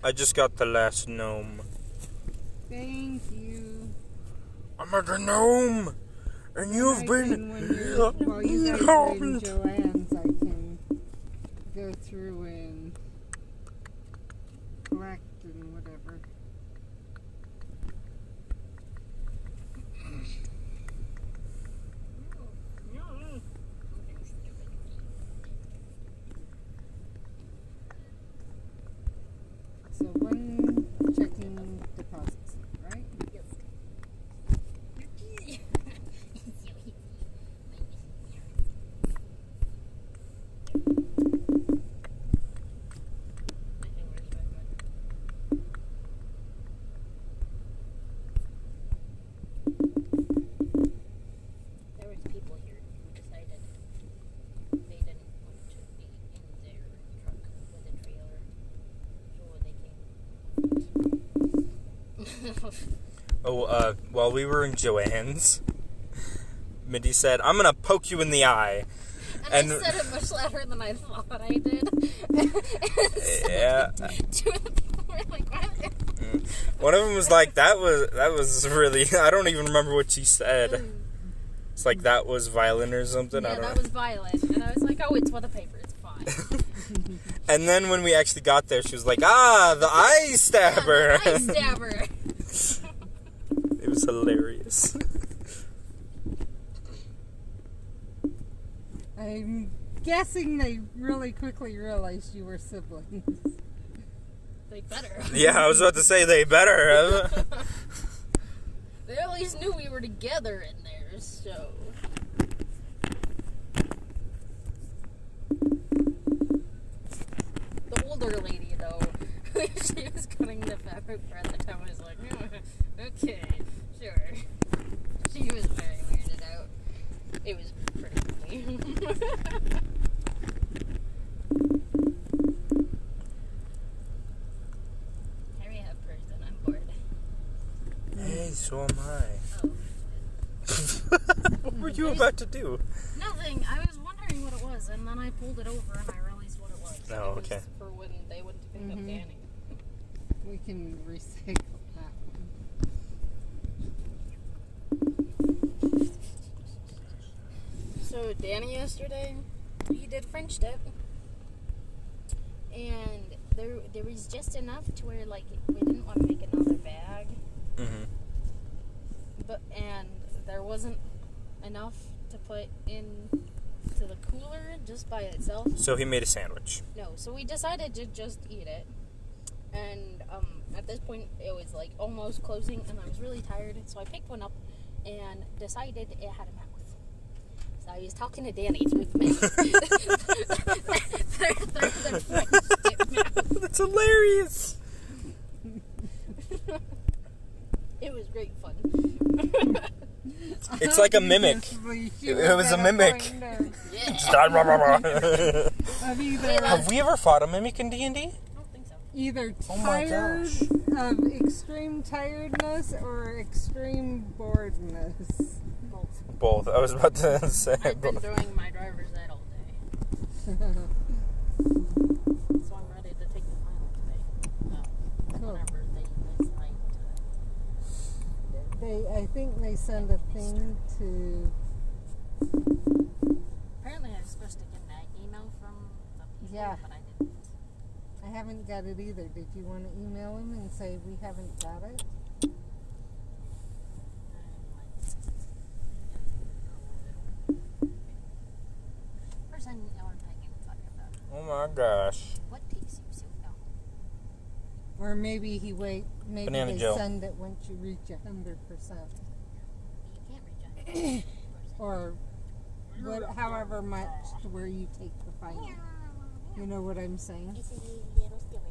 I just got the last gnome. Thank you. I'm a gnome, and you've been While you guys are in Joanne's, I can go through and collect and whatever. So one checking deposit slip, right? There was people here who decided they didn't want to be in their truck with a trailer, so they came. While we were in Joanne's, Mindy said, "I'm gonna poke you in the eye." And I said it much louder than I thought I did. Yeah. Two of the people were like, what? One of them was like, that was really, I don't even remember what she said. It's like that was violent or something. Yeah, I don't that know. was violent. And I was like, oh, it's for the paper. It's fine. And then when we actually got there, she was like, the eye stabber. Yeah, the eye stabber. It was hilarious. I'm guessing they really quickly realized you were siblings. They better. Yeah, I was about to say they better. They at least knew we were together in there, so. The older lady, though, she was cutting the fabric for at the time, was like, okay, sure. She was very weirded out. It was pretty funny. Harry have person on board. Hey, so am I. Oh. What were you about to do? Nothing. I was wondering what it was, and then I pulled it over and I realized what it was. Oh, It was okay. for when they went to pick up Danny. We can recycle that one. So Danny yesterday, he did French dip. and there was just enough to where, like, we didn't want to make another bag. Mm-hmm. And there wasn't enough to put in to the cooler just by itself. So he made a sandwich. No, so we decided to just eat it. And at this point, it was like almost closing, and I was really tired. So I picked one up and decided it had a mouth. So I was talking to Danny through the mouth. That's hilarious. It was great fun. It's like a mimic. It was a mimic. Have we ever fought a mimic in D&D? Either tired of extreme tiredness or extreme boredness. Both. I was about to say I've been both. doing my driver's ed all day. So I'm ready to take the final today. Whenever they decide I think they send a thing to... Apparently I was supposed to get that email from the people, Yeah. but I didn't. I haven't got it either. Did you want to email them and say we haven't got it? First, I want to talk about Oh my gosh. what takes you so long. Or maybe maybe Banana they Joe. send it once you reach 100%. You can't reach 100%. Or however much to where you take the final. You know what I'm saying? This is a little steering.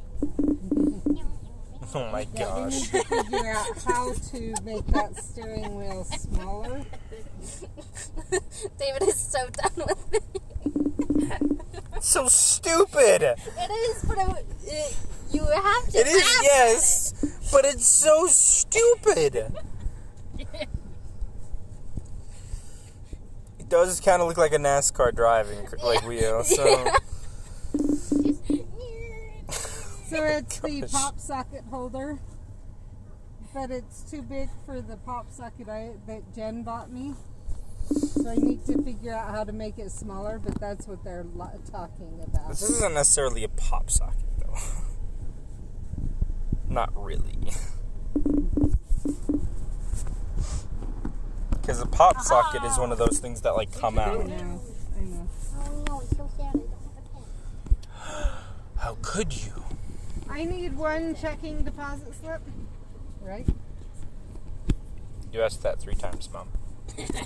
Oh my Yeah, we gosh. need to figure out how to make that steering wheel smaller. David is so done with me. So stupid. It is, but you have to. It is, laugh yes, but it's so stupid. It does kind of look like a NASCAR driving wheel. So So it's the pop socket holder, but it's too big for the pop socket that Jen bought me. So I need to figure out how to make it smaller, but that's what they're talking about. this isn't necessarily a pop socket, though. Not really. Because a pop socket is one of those things that come I out. know. Oh no, it's so sad. I don't have a pen. How could you? I need one checking deposit slip. Right? You asked that 3 times, Mom. Okay.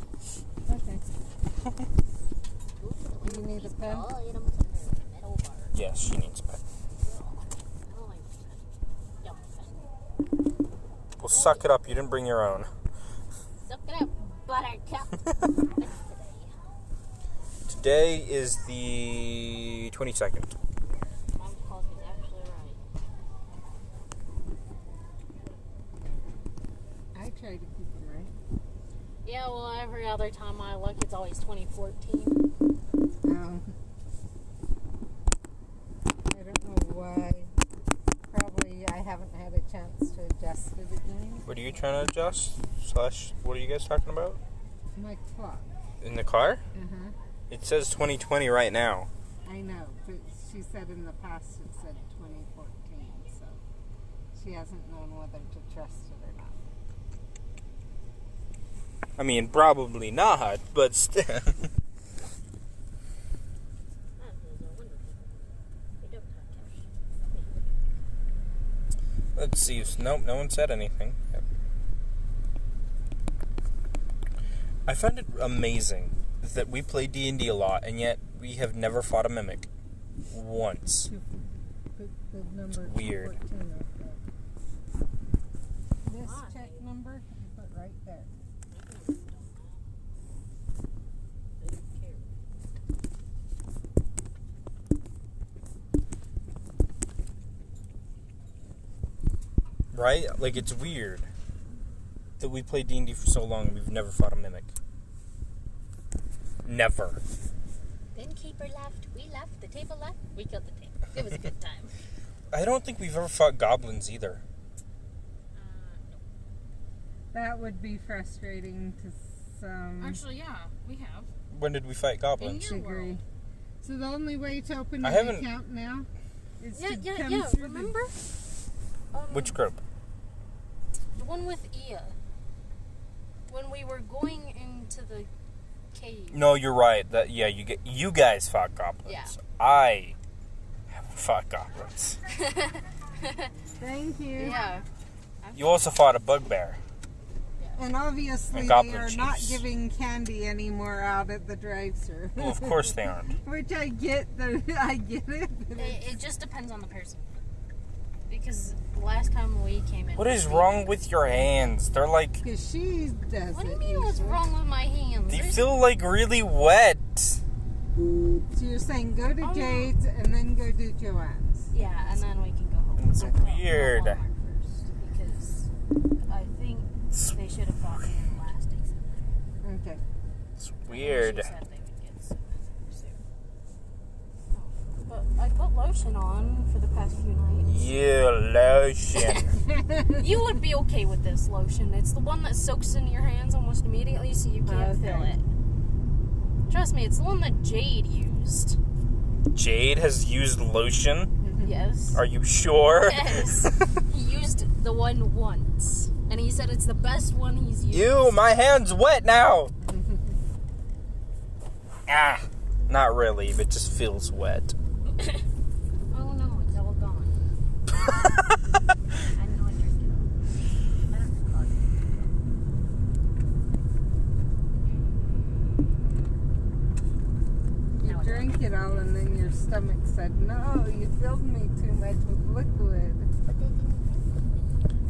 Do you need a pen? All items in their metal bar. Yes, she needs a pen. Well, suck it up. You didn't bring your own. Suck it up, buttercup. Today is the 22nd. Mom's policy is actually right. I try to keep them right. Yeah, well, every other time I look, it's always 2014. I don't know why. Probably I haven't had a chance to adjust it again. What are you trying to adjust? / what are you guys talking about? My clock. In the car? Uh-huh. It says 2020 right now. I know, but she said in the past it said 2014, so she hasn't known whether to trust it or not. I mean, probably not, but still. That is wonderful. We don't have cash. Let's see. Nope, no one said anything. Yep. I find it amazing that we play D&D a lot, and yet we have never fought a mimic. Once. Put the number weird. 14 up there. This check number you put right there. Right? It's weird that we played D&D for so long and we've never fought a mimic. Never. The innkeeper left, we left, the table left, we killed the table. It was a good time. I don't think we've ever fought goblins either. No. That would be frustrating to some Actually, yeah, we have. When did we fight goblins? In your degree. world. So the only way to open I an haven't- account now Is Yeah, to yeah, come yeah. through Remember? Which group? The one with Ia. When we were going into the cave. No, you're right. You guys fought goblins. Yeah. I fought goblins. Thank you. Yeah. You also fought a bugbear. And obviously And they goblin are not chiefs. giving candy anymore out at the drive-thru. Well, of course they aren't. Which I get I get it. But It just depends on the person. Because last time we came in. What is wrong with your hands? They're like, because she does What do it you mean what's usually. wrong with my hands? they feel like really wet. So you're saying go to Oh. Jade's and then go to Joanne's. Yeah, and then we can go home. It's Well, weird. Walmart first, because I think they should have bought me in last exhibit. Okay. It's weird. She said they would get soon. But I put lotion on for the past few nights. Yeah, lotion. You would be okay with this lotion. It's the one that soaks into your hands almost immediately, so you can't feel Okay. it. Trust me, it's the one that Jade used. Jade has used lotion? Yes. Are you sure? Yes. He used the one once, and he said it's the best one he's used. Ew, my hand's wet now. Ah, not really, but just feels wet. Oh no, it's all gone. I know I drink it all. I don't recall You drank it all and then your stomach said, no, you filled me too much with liquid.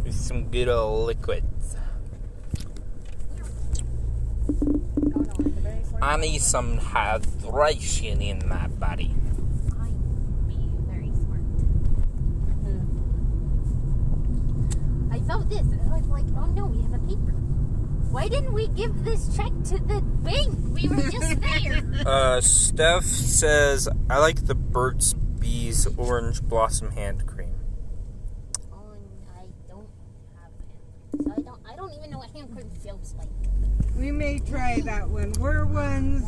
With some good old liquids. I need some hydration in my body. I'm being very smart. I felt this. I was like, oh no, we have a paper. Why didn't we give this check to the bank? We were just there. Steph says, I like the Burt's Bees Orange Blossom Hand Cream. Oh, I don't have hand cream. So I don't even know what hand cream feels like. We may try that one. We're ones.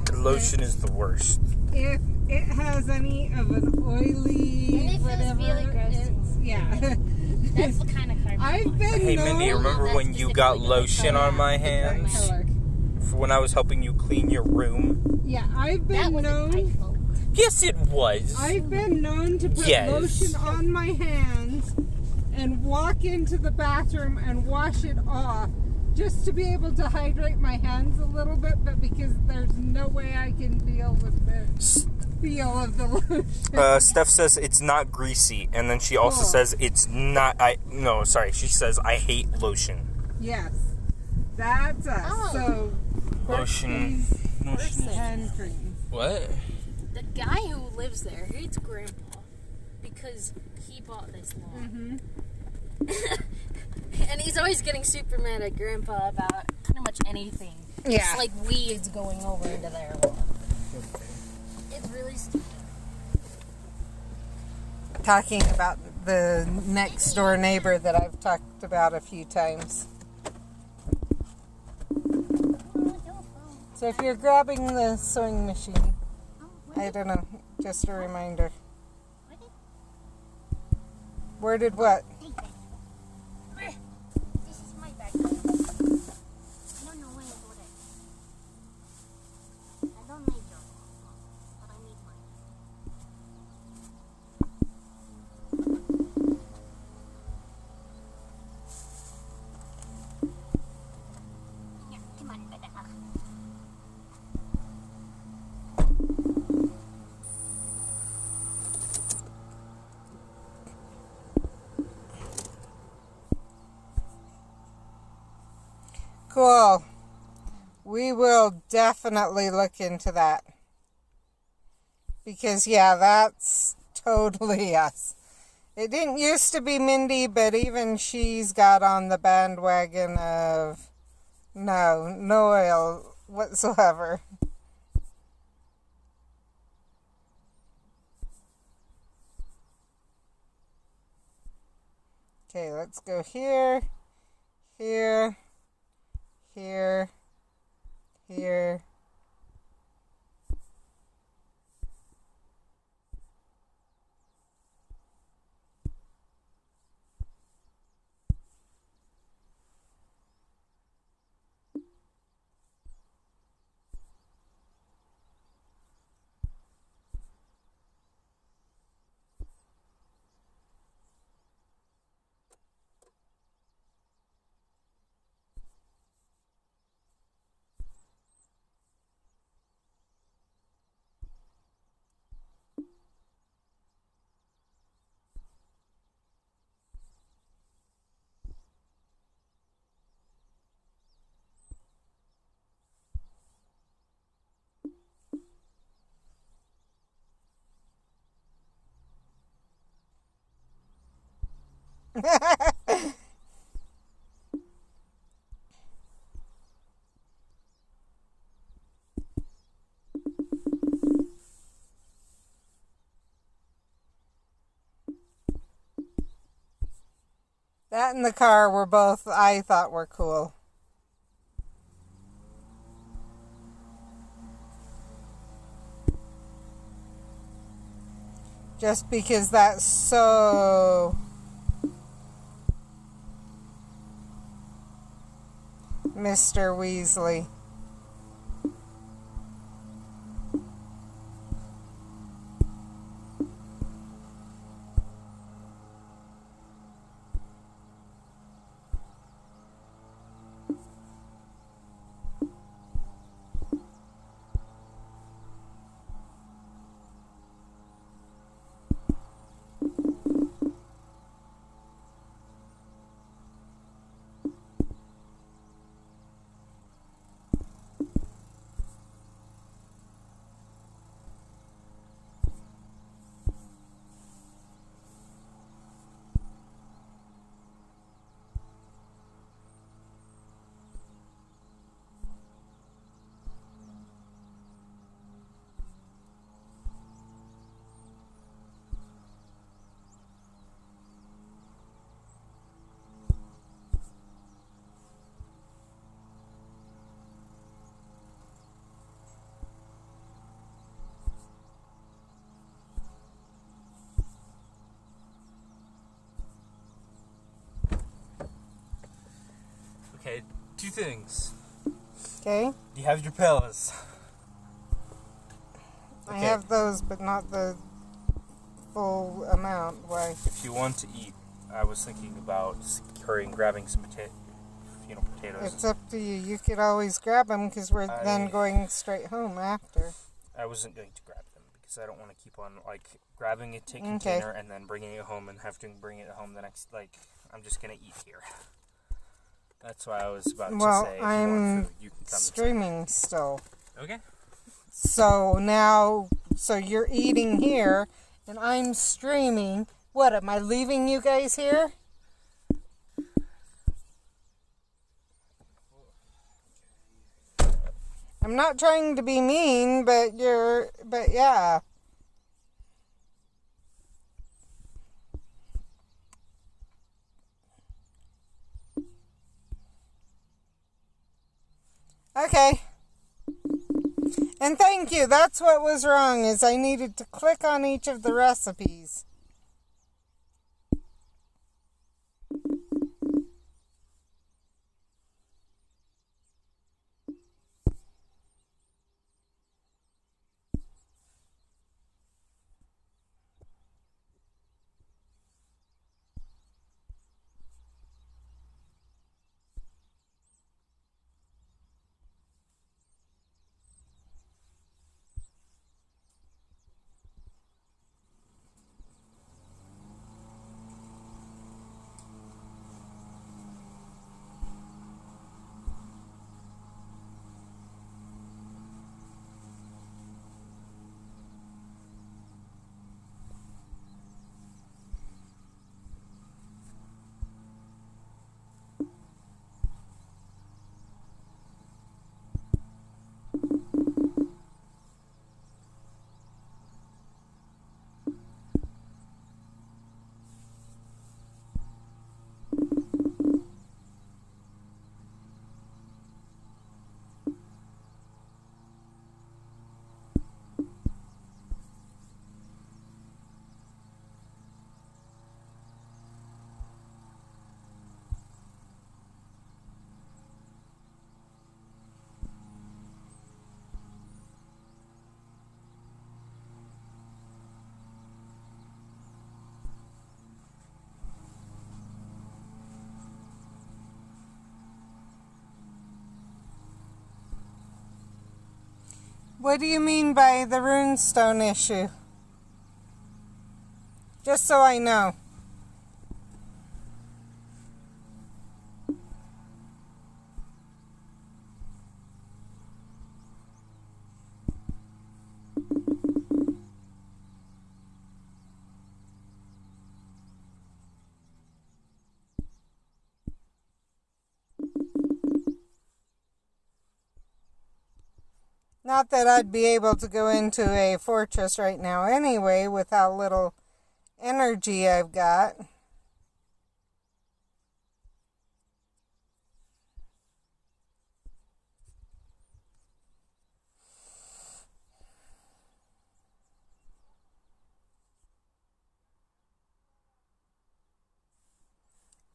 The lotion is the worst. If it has any of an oily, And it feels whatever, really gross. it's, yeah. That's the kind of cream. I've been Hey, known. Mindy, remember That's when you got specifically lotion on my that hands? color. For when I was helping you clean your room? Yeah, I've That been wasn't my known. fault. Yes, it was. I've been known to put Yes. lotion on my hands and walk into the bathroom and wash it off just to be able to hydrate my hands a little bit, but because there's no way I can deal with the feel of the lotion. Steph says it's not greasy, and then she also Cool. says it's not. She says I hate lotion. Yes, that's us. Oh. So, Lotion. Burt's hand cream. What? The guy who lives there hates Grandpa because he bought this lawn. And he's always getting super mad at Grandpa about pretty much anything. Yeah. It's like weeds going over into their lawn. It's really stupid. Talking about the next door neighbor that I've talked about a few times. So if you're grabbing the sewing machine, I don't know, just a reminder. Where did what? This is my bag. I don't know when to put it. I don't need yours, but I need mine. Yeah, come on, better. Cool. We will definitely look into that. Because, yeah, that's totally us. It didn't used to be Mindy, but even she's got on the bandwagon of no oil whatsoever. Okay, let's go here, here, here, here. That and the car were both, I thought, were cool. Just because that's so Mr. Weasley. Okay, two things. Okay? You have your pillows. I have those, but not the full amount. Why? If you want to eat, I was thinking about hurrying, grabbing some potatoes. It's up to you. You could always grab them because we're then going straight home after. I wasn't going to grab them because I don't want to keep on grabbing a container and then bringing it home and having to bring it home the next. I'm just gonna eat here. That's why I was about to say. If you want food, you can come streaming still. Okay. So now, you're eating here, and I'm streaming. What, am I leaving you guys here? I'm not trying to be mean, but yeah. Okay. And thank you. That's what was wrong, is I needed to click on each of the recipes. What do you mean by the runestone issue? Just so I know. Not that I'd be able to go into a fortress right now anyway with how little energy I've got.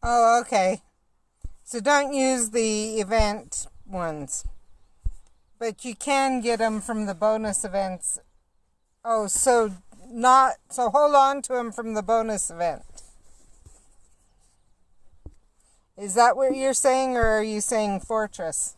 Oh, okay. So don't use the event ones. But you can get them from the bonus events. Oh, so hold on to them from the bonus event. Is that what you're saying, or are you saying fortress?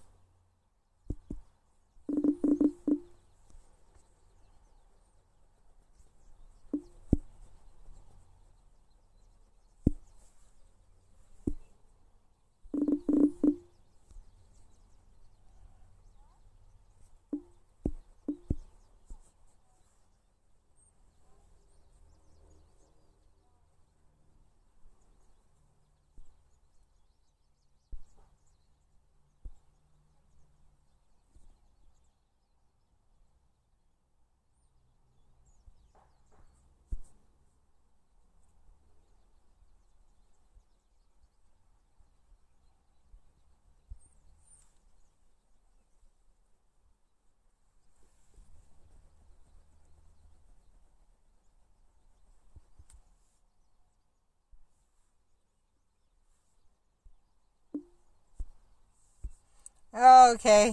Oh, okay.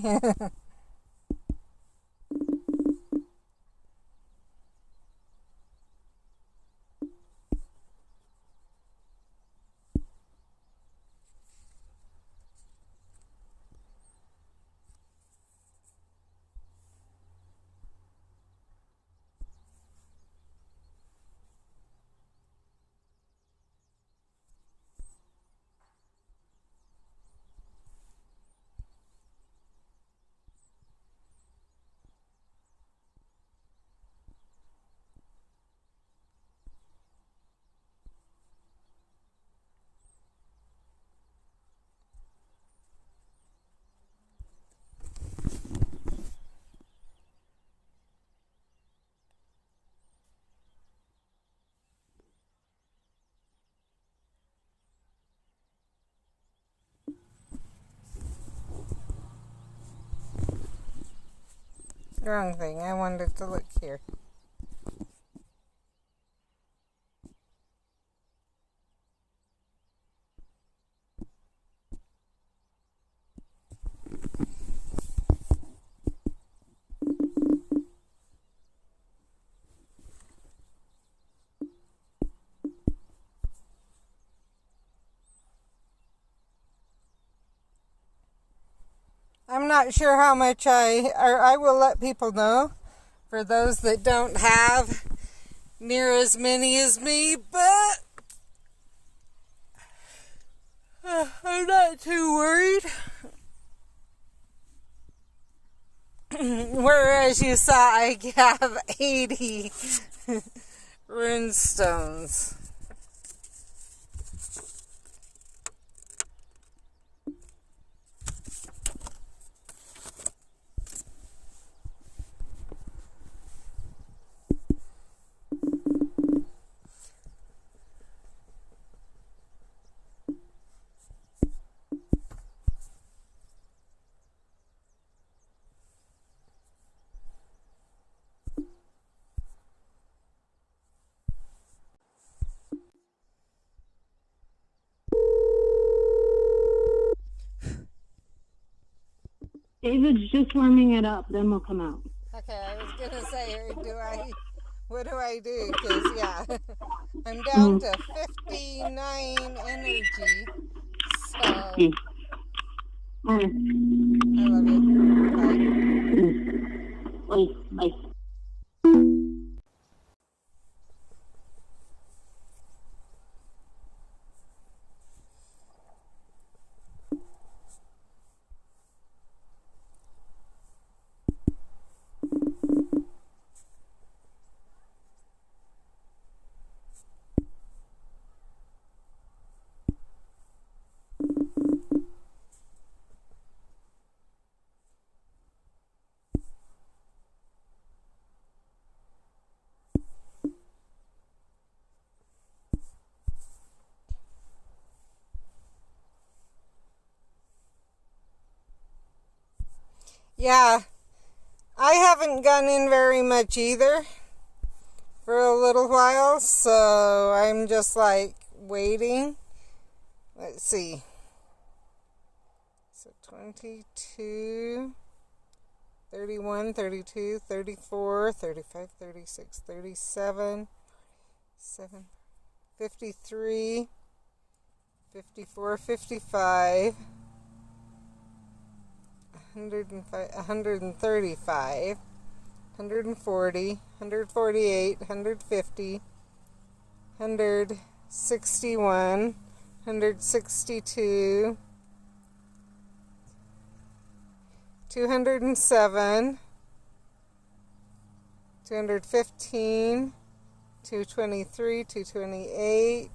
Wrong thing. I wanted to look here. I'm not sure how much I will let people know for those that don't have near as many as me, but I'm not too worried. Whereas you saw I have 80 rune stones. David's just warming it up, then we'll come out. Okay, I was gonna say, what do I do? Because, yeah, I'm down to 59 energy, so I love you. Bye. Bye. Yeah, I haven't gone in very much either for a little while, so I'm just like waiting. Let's see. So 22, 31, 32, 34, 35, 36, 37, 53, 54, 55, 105, 135, 140, 148, 150, 161, 162, 207, 215, 223, 228,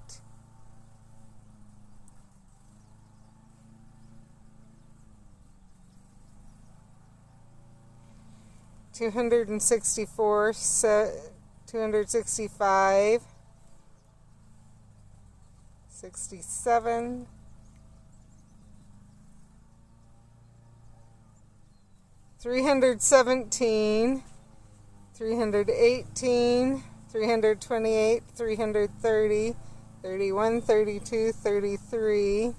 264, 265, 67, 317, 318, 328, 330, 31, 32, 33,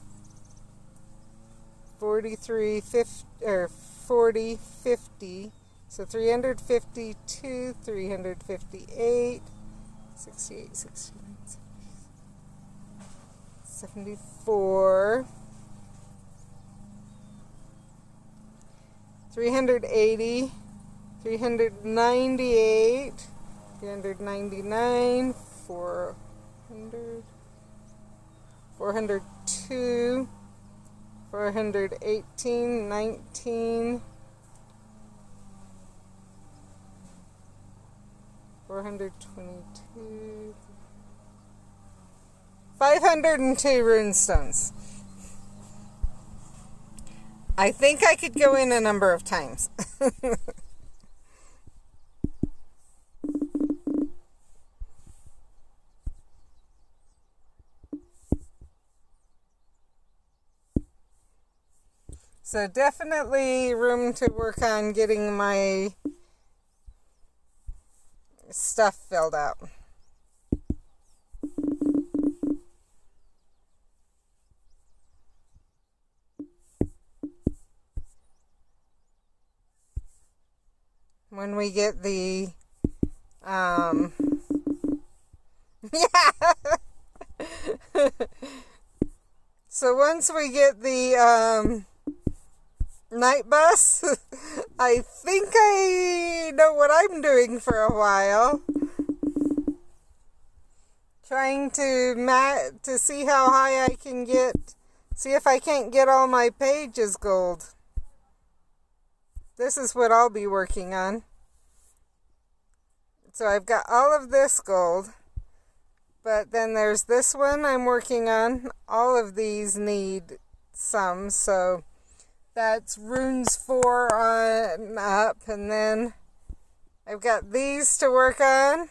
43, 50, or 40, 50, so 352, 358, 68, 69, 74, 380, 398, 399, 400, 402, 418, 19, 422, 502 runestones. I think I could go in a number of times. So definitely room to work on getting my stuff filled out. When we get the yeah. So once we get the night bus, I think I know what I'm doing for a while. Trying to see how high I can get, see if I can't get all my pages gold. This is what I'll be working on. So I've got all of this gold, but then there's this one I'm working on. All of these need some, so that's runes 4 on up, and then I've got these to work on,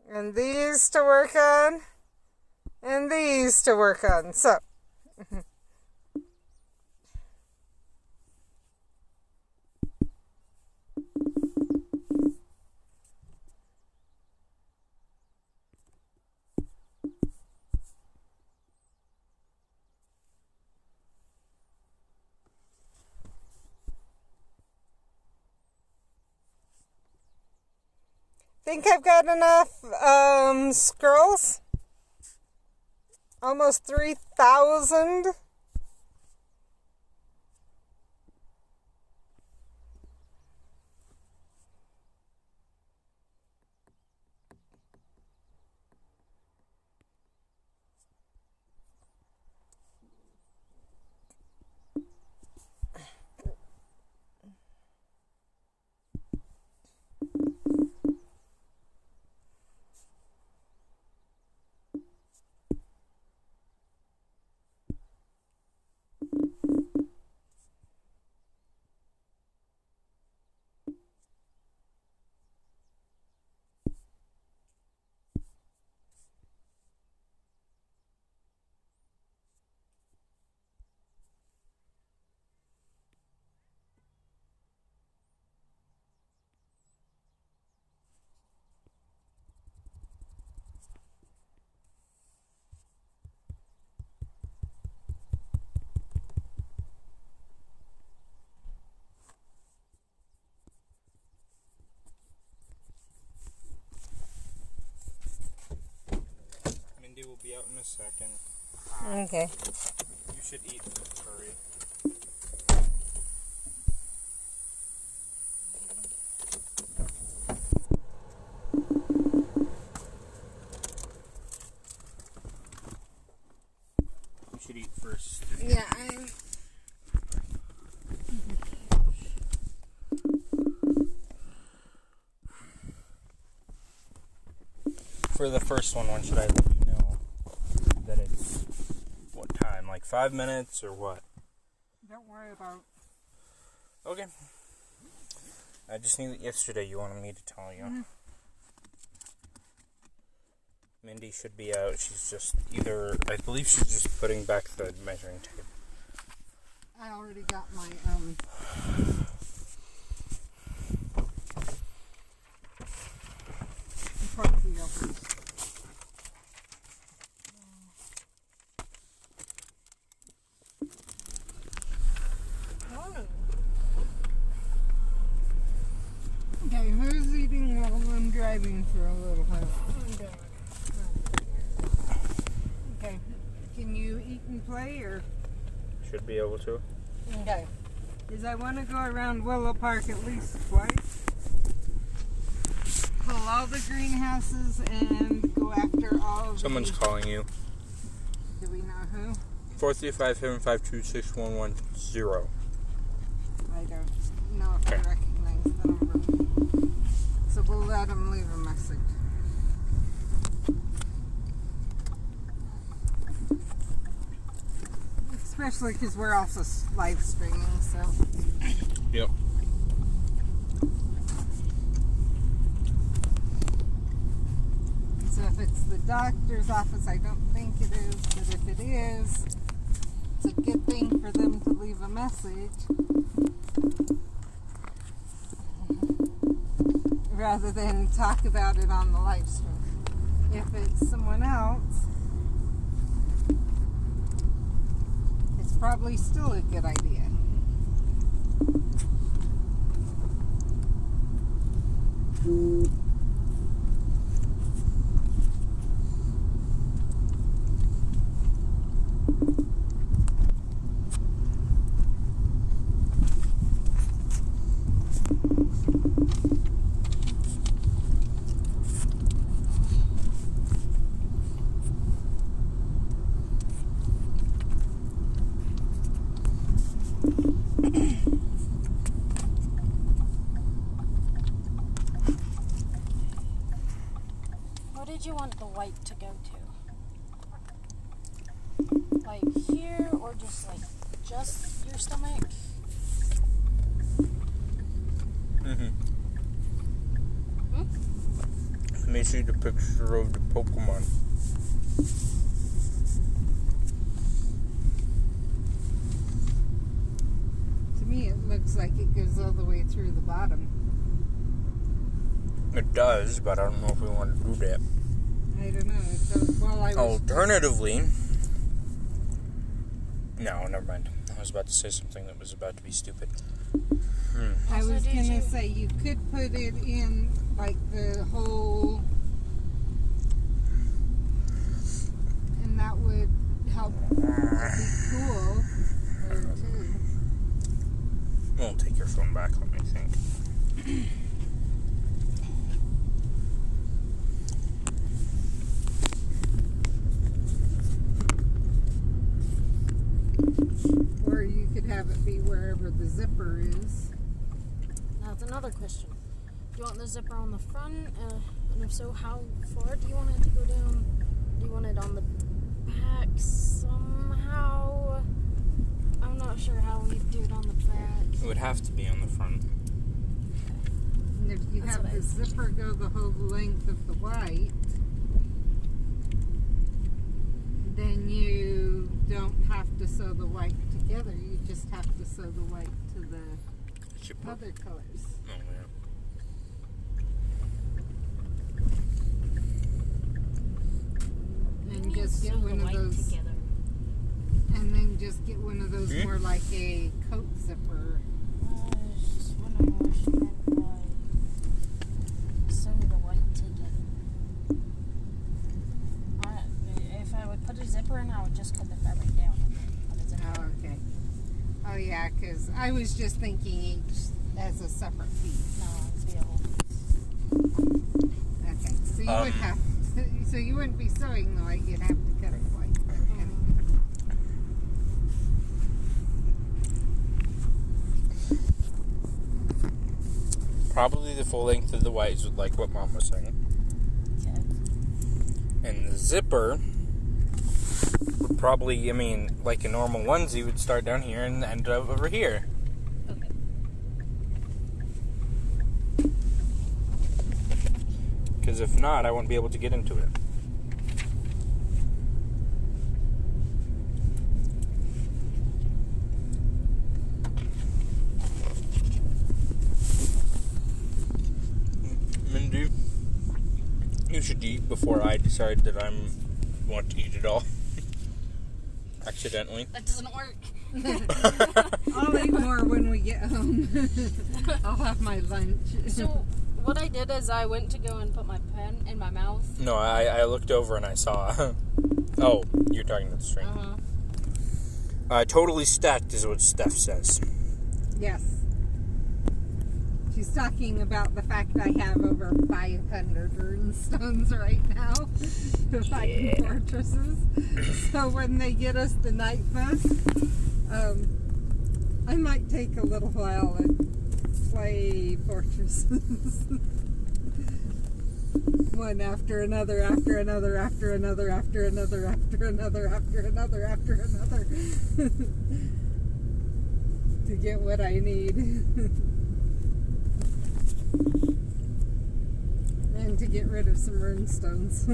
and these to work on, and these to work on. So think I've got enough scrolls. Almost 3,000. be out in a second. Okay. You should eat curry. You should eat first. Yeah, For the first one, when should I let you know that it's what time? Like 5 minutes or what? don't worry about. Okay. I just knew that yesterday you wanted me to tell you. Mm-hmm. Mindy should be out. She's just I believe she's just putting back the measuring tape. I already got my property open. Okay, who's eating while I'm driving for a little while? Okay, can you eat and play, or? Should be able to. Okay. Because I want to go around Willow Park at least twice. Pull all the greenhouses and go after all of Someone's calling you. Do we know who? 435-752-6110. I don't know if I recognize the number. So we'll let them leave a message. Especially because we're also live streaming, so. Yep. So if it's the doctor's office, I don't think it is, but if it is, it's a good thing for them to leave a message rather than talk about it on the live stream. If it's someone else, it's probably still a good idea. Where did you want the white to go to? Like here, or just like just your stomach? Let me see the picture of the Pokemon. To me, it looks like it goes all the way through the bottom. It does, but I don't know if we want to do that. I don't know. It does, well, I was Alternatively, no, never mind. I was about to say something that was about to be stupid. I was going to say you could put it in like the whole, and that would help be cool or too. We'll take your phone back, let me think. Or you could have it be wherever the zipper is. That's another question. Do you want the zipper on the front? And if so, how far do you want it to go down? Do you want it on the back somehow? I'm not sure how we do it on the back. It would have to be on the front. And if you have the zipper go the whole length of the white, then you don't have to sew the white together. You just have to sew the white to the other colors. Oh, yeah. And just get one of those. Together. And then just get one of those more like a coat zipper. I was just wondering what she meant by sewing the white together. If I yeah, because I was just thinking each as a separate piece. No, it'd be a whole piece. Okay, so you would have, so you wouldn't be sewing the white, you'd have to cut it white. Probably the full length of the whites, like what Mom was saying. Okay. And the zipper would probably, I mean, like a normal onesie would start down here and end up over here. Okay. Because if not, I wouldn't be able to get into it. Mindy, you should eat before I decide that I want to eat it all. Accidentally. That doesn't work. I'll eat more when we get home. I'll have my lunch. So, what I did is I went to go and put my pen in my mouth. No, I looked over and I saw. Oh, you're talking to the string. Totally stacked is what Steph says. Yes. She's talking about the fact I have over 500 runestones right now to fight fortresses. So when they get us the night bus, I might take a little while and play fortresses. One after another, after another, after another, after another, after another, after another, after another. To get what I need. And to get rid of some runestones.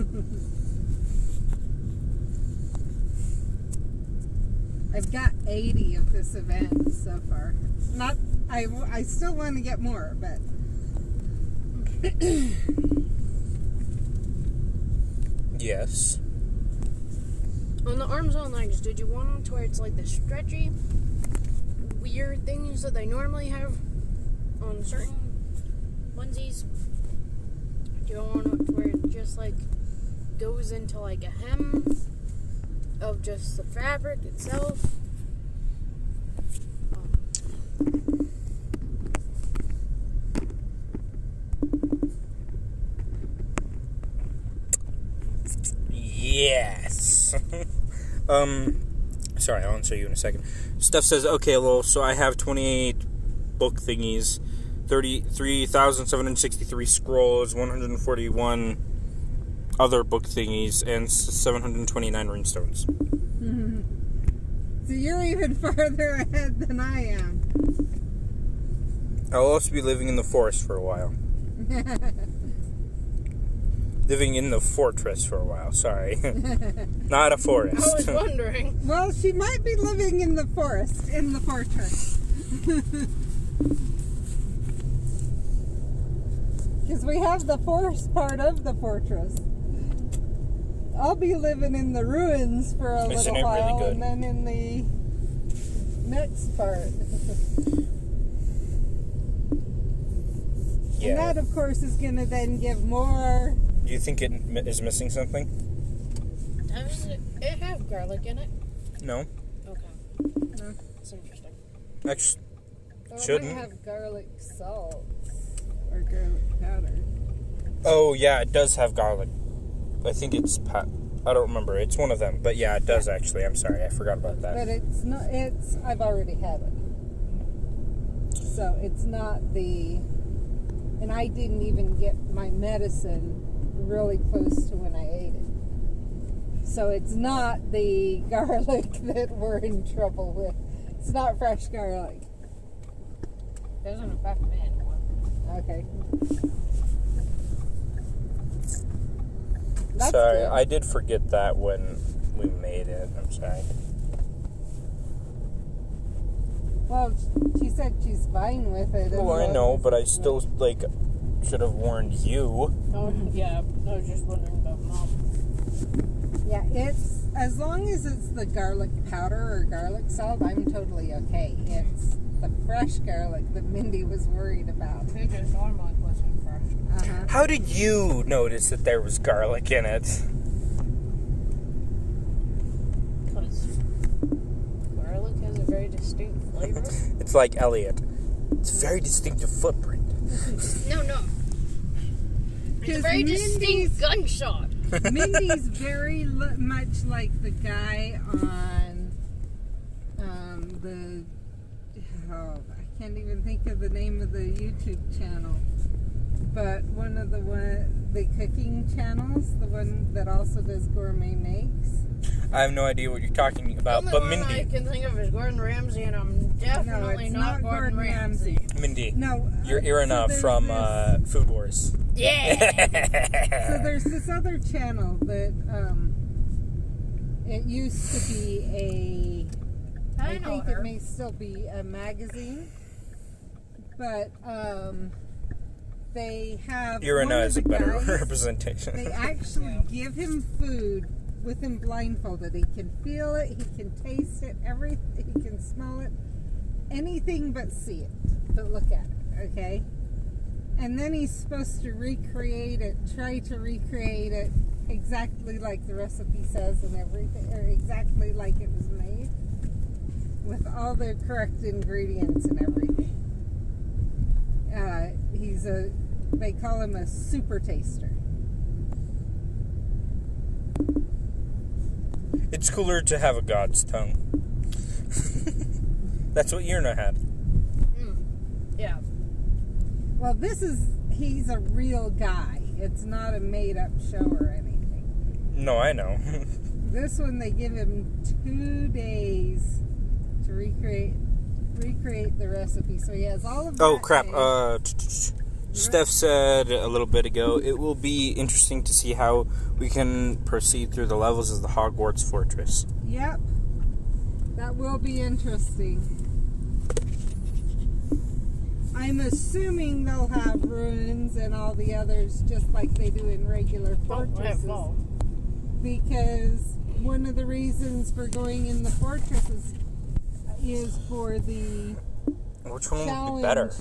I've got 80 of this event so far. Not, I still want to get more, but Yes. On the arms and legs, did you want them to where it's like the stretchy, weird things that they normally have on certain onesies? Do you want it to where it just like goes into like a hem of just the fabric itself? Yes. Sorry, I'll answer you in a second. Steph says, okay, well, so I have 28 book thingies, 33,763 scrolls, 141 other book thingies, and 729 runestones. Mm-hmm. So you're even farther ahead than I am. I'll also be living in the forest for a while. Living in the fortress for a while, sorry. Not a forest. I was wondering. Well, she might be living in the forest, in the fortress. Because we have the forest part of the fortress. I'll be living in the ruins for a little while, really, and then in the next part. Yeah. And that, of course, is going to then give more... Do you think it is missing something? Does it have garlic in it? No. Okay. No. That's interesting. Actually, shouldn't. It might have garlic salt or garlic powder. Oh, yeah, it does have garlic. I think it's... I don't remember. It's one of them. But yeah, it does actually. I'm sorry. I forgot about that. But it's not... It's... I've already had it. So it's not the... And I didn't even get my medicine really close to when I ate it. So it's not the garlic that we're in trouble with. It's not fresh garlic. It doesn't affect me anymore. Okay. That's sorry, good. I did forget that when we made it. I'm sorry. Well, she said she's fine with it. Oh, I know, but I still, like, should have warned you. Oh, yeah. I was just wondering about Mom. Yeah, it's... As long as it's the garlic powder or garlic salt, I'm totally okay. It's the fresh garlic that Mindy was worried about. It just normally wasn't fresh. Uh-huh. How did you notice that there was garlic in it? Because garlic has a very distinct flavor. flavor. It's like Elliot. It's a very distinctive footprint. No. It's a very distinct gunshot. Mindy's very much like the guy on I can't even think of the name of the YouTube channel, but one of the cooking channels, the one that also does gourmet makes. I have no idea what you're talking about, but Mindy. I can think of is Gordon Ramsay, and I'm definitely not Gordon Ramsay. Mindy. No, You're Irina from Food Wars. Yeah. So there's this other channel that it used to be I think it may still be a magazine, but they have Irina is a better guys, representation. They actually give him food with him blindfolded. He can feel it, he can taste it, everything, he can smell it, anything but see it, but look at it, okay? And then he's supposed to try to recreate it exactly like the recipe says and everything, or exactly like it was made, with all the correct ingredients and everything. They call him a super taster. It's cooler to have a god's tongue. That's what Irina had. Yeah. Well, he's a real guy. It's not a made-up show or anything. No, I know. This one, they give him 2 days to recreate the recipe. So he has all of that. Oh, crap. day. Steph said a little bit ago, it will be interesting to see how we can proceed through the levels of the Hogwarts Fortress. Yep. That will be interesting. I'm assuming they'll have ruins and all the others just like they do in regular fortresses. Because one of the reasons for going in the fortresses is for the Which one would be challenge better?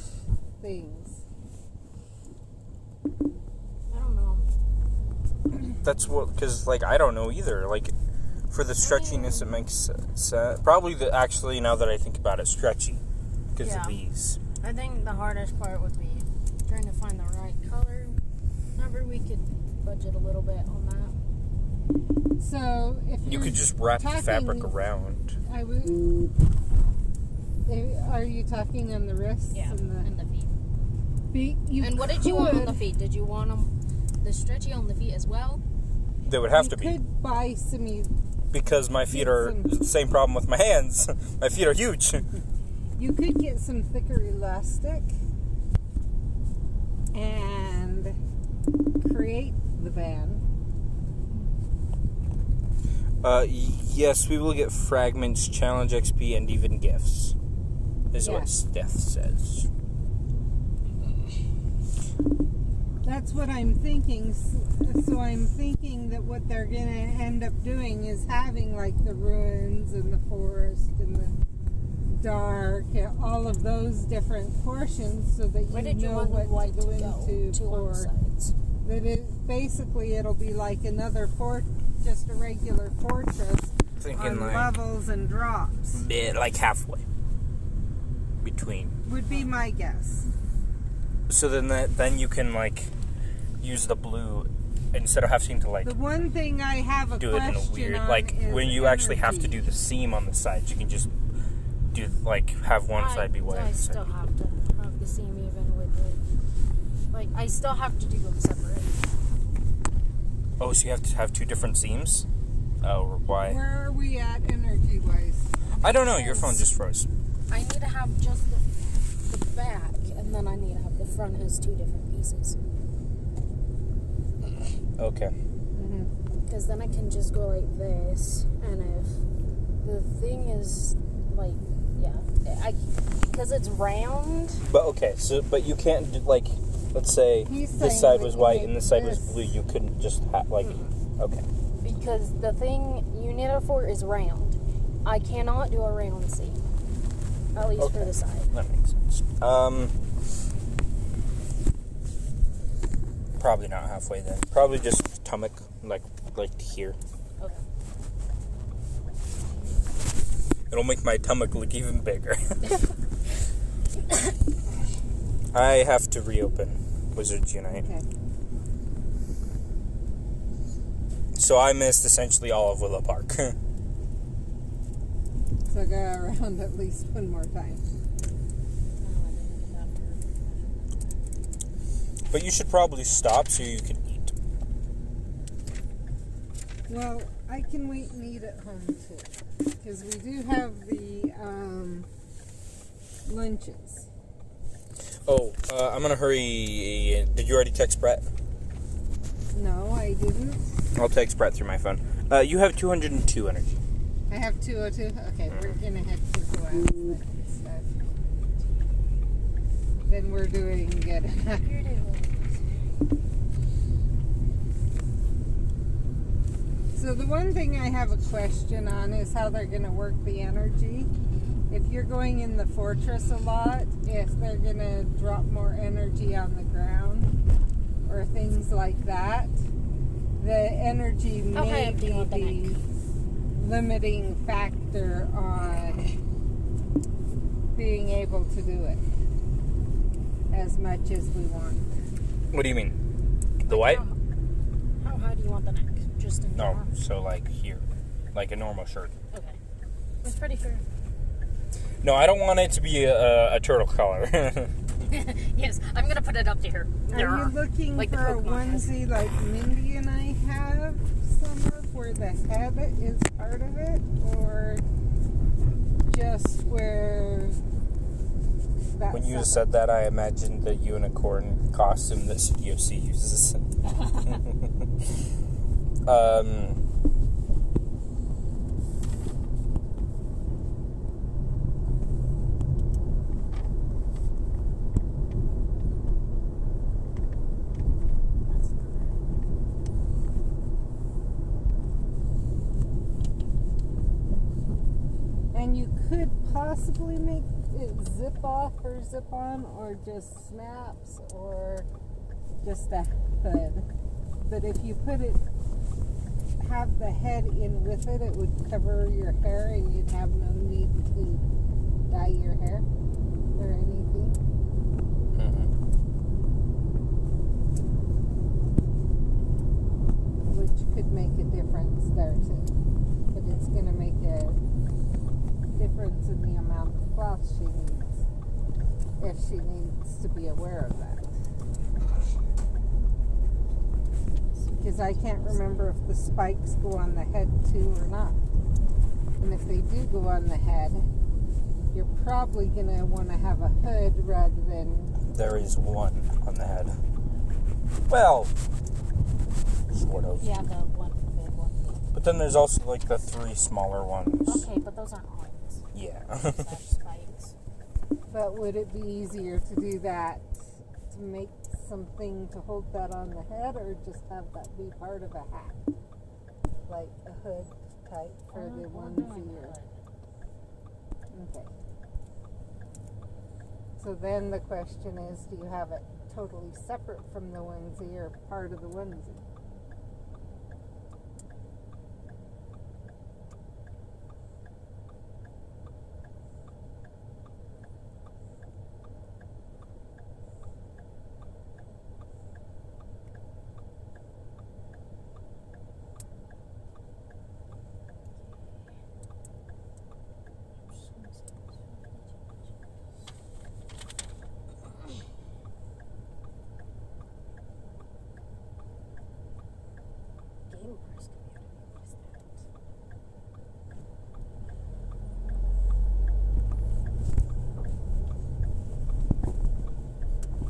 things. I don't know. That's what, because, like, I don't know either. Like, for the stretchiness, it makes sense. Probably, actually, now that I think about it, stretchy. Because of these. I think the hardest part would be trying to find the right color. Maybe we could budget a little bit on that. So, if You could just wrap the fabric around. I would. Are you talking on the wrists? Yeah, and the feet. And what did you want on the feet? Did you want the stretchy on the feet as well? They would have to be. You could buy some. Because my feet are the same problem with my hands. My feet are huge. You could get some thicker elastic and create the band. Yes, we will get fragments, challenge XP, and even gifts. Is what Steph says. That's what I'm thinking. So I'm thinking that what they're going to end up doing is having like the ruins and the forest and the dark, all of those different portions, so that you know what to go into for. That it'll be like another just a regular fortress on like levels and drops. Like halfway between. Would be my guess. So then you can like use the blue instead of having to like. The one thing I have a do it in a weird when you actually have to do the seam on the sides, you can just do have one side be white. I still have to have the seam even with it. Like I still have to do them separate. Oh, so you have to have two different seams? Oh, why? Where are we at energy wise? I don't know. Your phone just froze. I need to have just the back, and then I need to have the front as two different pieces. Okay. Because then I can just go like this, and if the thing is like, because it's round. But okay, but you can't do, let's say this side was white and this side was blue. You couldn't just okay. Because the thing you need it for is round. I cannot do a round seam. At least for the side. That makes sense. Probably not halfway then. Probably just stomach, like here. Okay. It'll make my stomach look even bigger. I have to reopen Wizards Unite. Okay. So I missed essentially all of Willow Park. So go around at least one more time. But you should probably stop so you can eat. Well, I can wait and eat at home too. Because we do have the lunches. Oh, I'm gonna hurry. Did you already text Brett? No, I didn't. I'll text Brett through my phone. You have 202 energy. I have 202. Okay, we're gonna head to the last instead. Then we're doing good enough. So the one thing I have a question on is how they're gonna work the energy. If you're going in the fortress a lot, if they're gonna drop more energy on the ground or things like that, the energy may be the limiting factor on being able to do it as much as we want. What do you mean? The white? How high do you want the neck? Just in No, general? so like here. Like a normal shirt. Okay. It's pretty fair. No, I don't want it to be a turtle color. Yes, I'm gonna put it up to here. Are you looking like for a the Pokemon onesie like Mindy and I have, some of where the head is part of it, or just where that When you stuff- said that, I imagined the unicorn costume that CDOC uses. And you could possibly make it zip off or zip on, or just snaps, or just a hood. But if you have the head in with it, it would cover your hair and you'd have no need to dye your hair or anything. Which could make a difference there too. But it's going to make a difference in the amount of cloth she needs, if she needs to be aware of that. Because I can't remember if the spikes go on the head too or not. And if they do go on the head, you're probably going to want to have a hood rather than... There is one on the head. Well, sort of. Yeah, the one big one. But then there's also like the 3 smaller ones. Okay, but those aren't horns. Yeah. Those are spikes. But would it be easier to do that, to make something to hold that on the head, or just have that be part of a hat? Like a hood type for the onesie or... Okay. So then the question is, do you have it totally separate from the onesie or part of the onesie?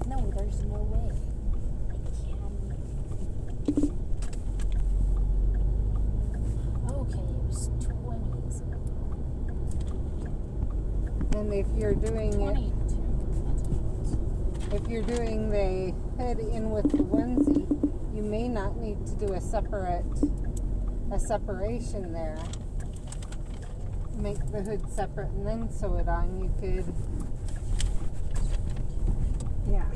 No, there's no way. It can. Okay, it was 20s. And if you're doing 22. if you're doing the hood in with the onesie, you may not need to do a separation there. Make the hood separate and then sew it on. You could, yeah.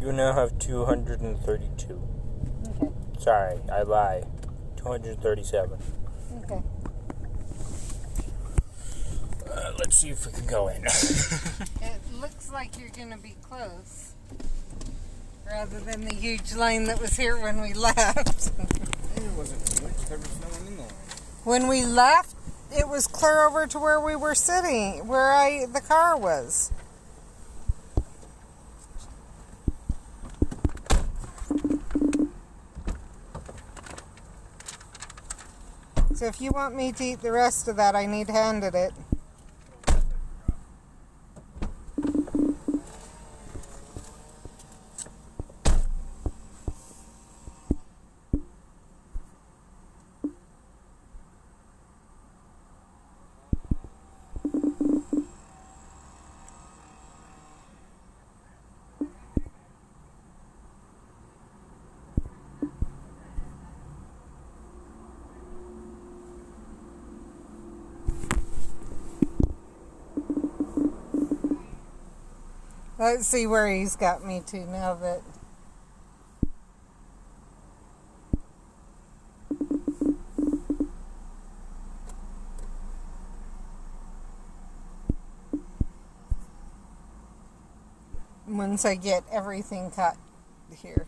You now have 232. Okay. Sorry, I lie. 237. Okay. Let's see if we can go in. It looks like you're going to be close. Rather than the huge line that was here when we left. It wasn't huge. There was no one in the line. When we left, it was clear over to where we were sitting, where the car was. So if you want me to eat the rest of that, I need handed it. Let's see where he's got me to now that... Once I get everything cut here.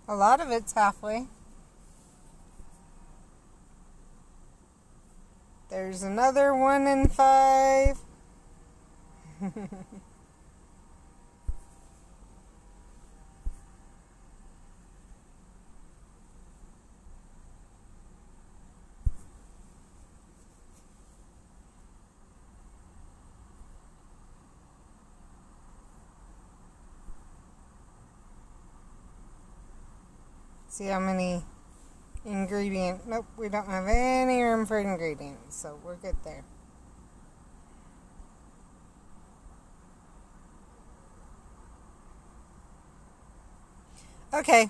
A lot of it's halfway. There's another 1 and 5. See how many ingredient. Nope, we don't have any room for ingredients, so we're good there. Okay,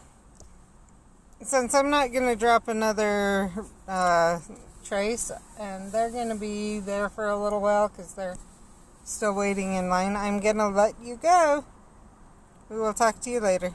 since I'm not going to drop another trace, and they're going to be there for a little while because they're still waiting in line, I'm going to let you go. We will talk to you later.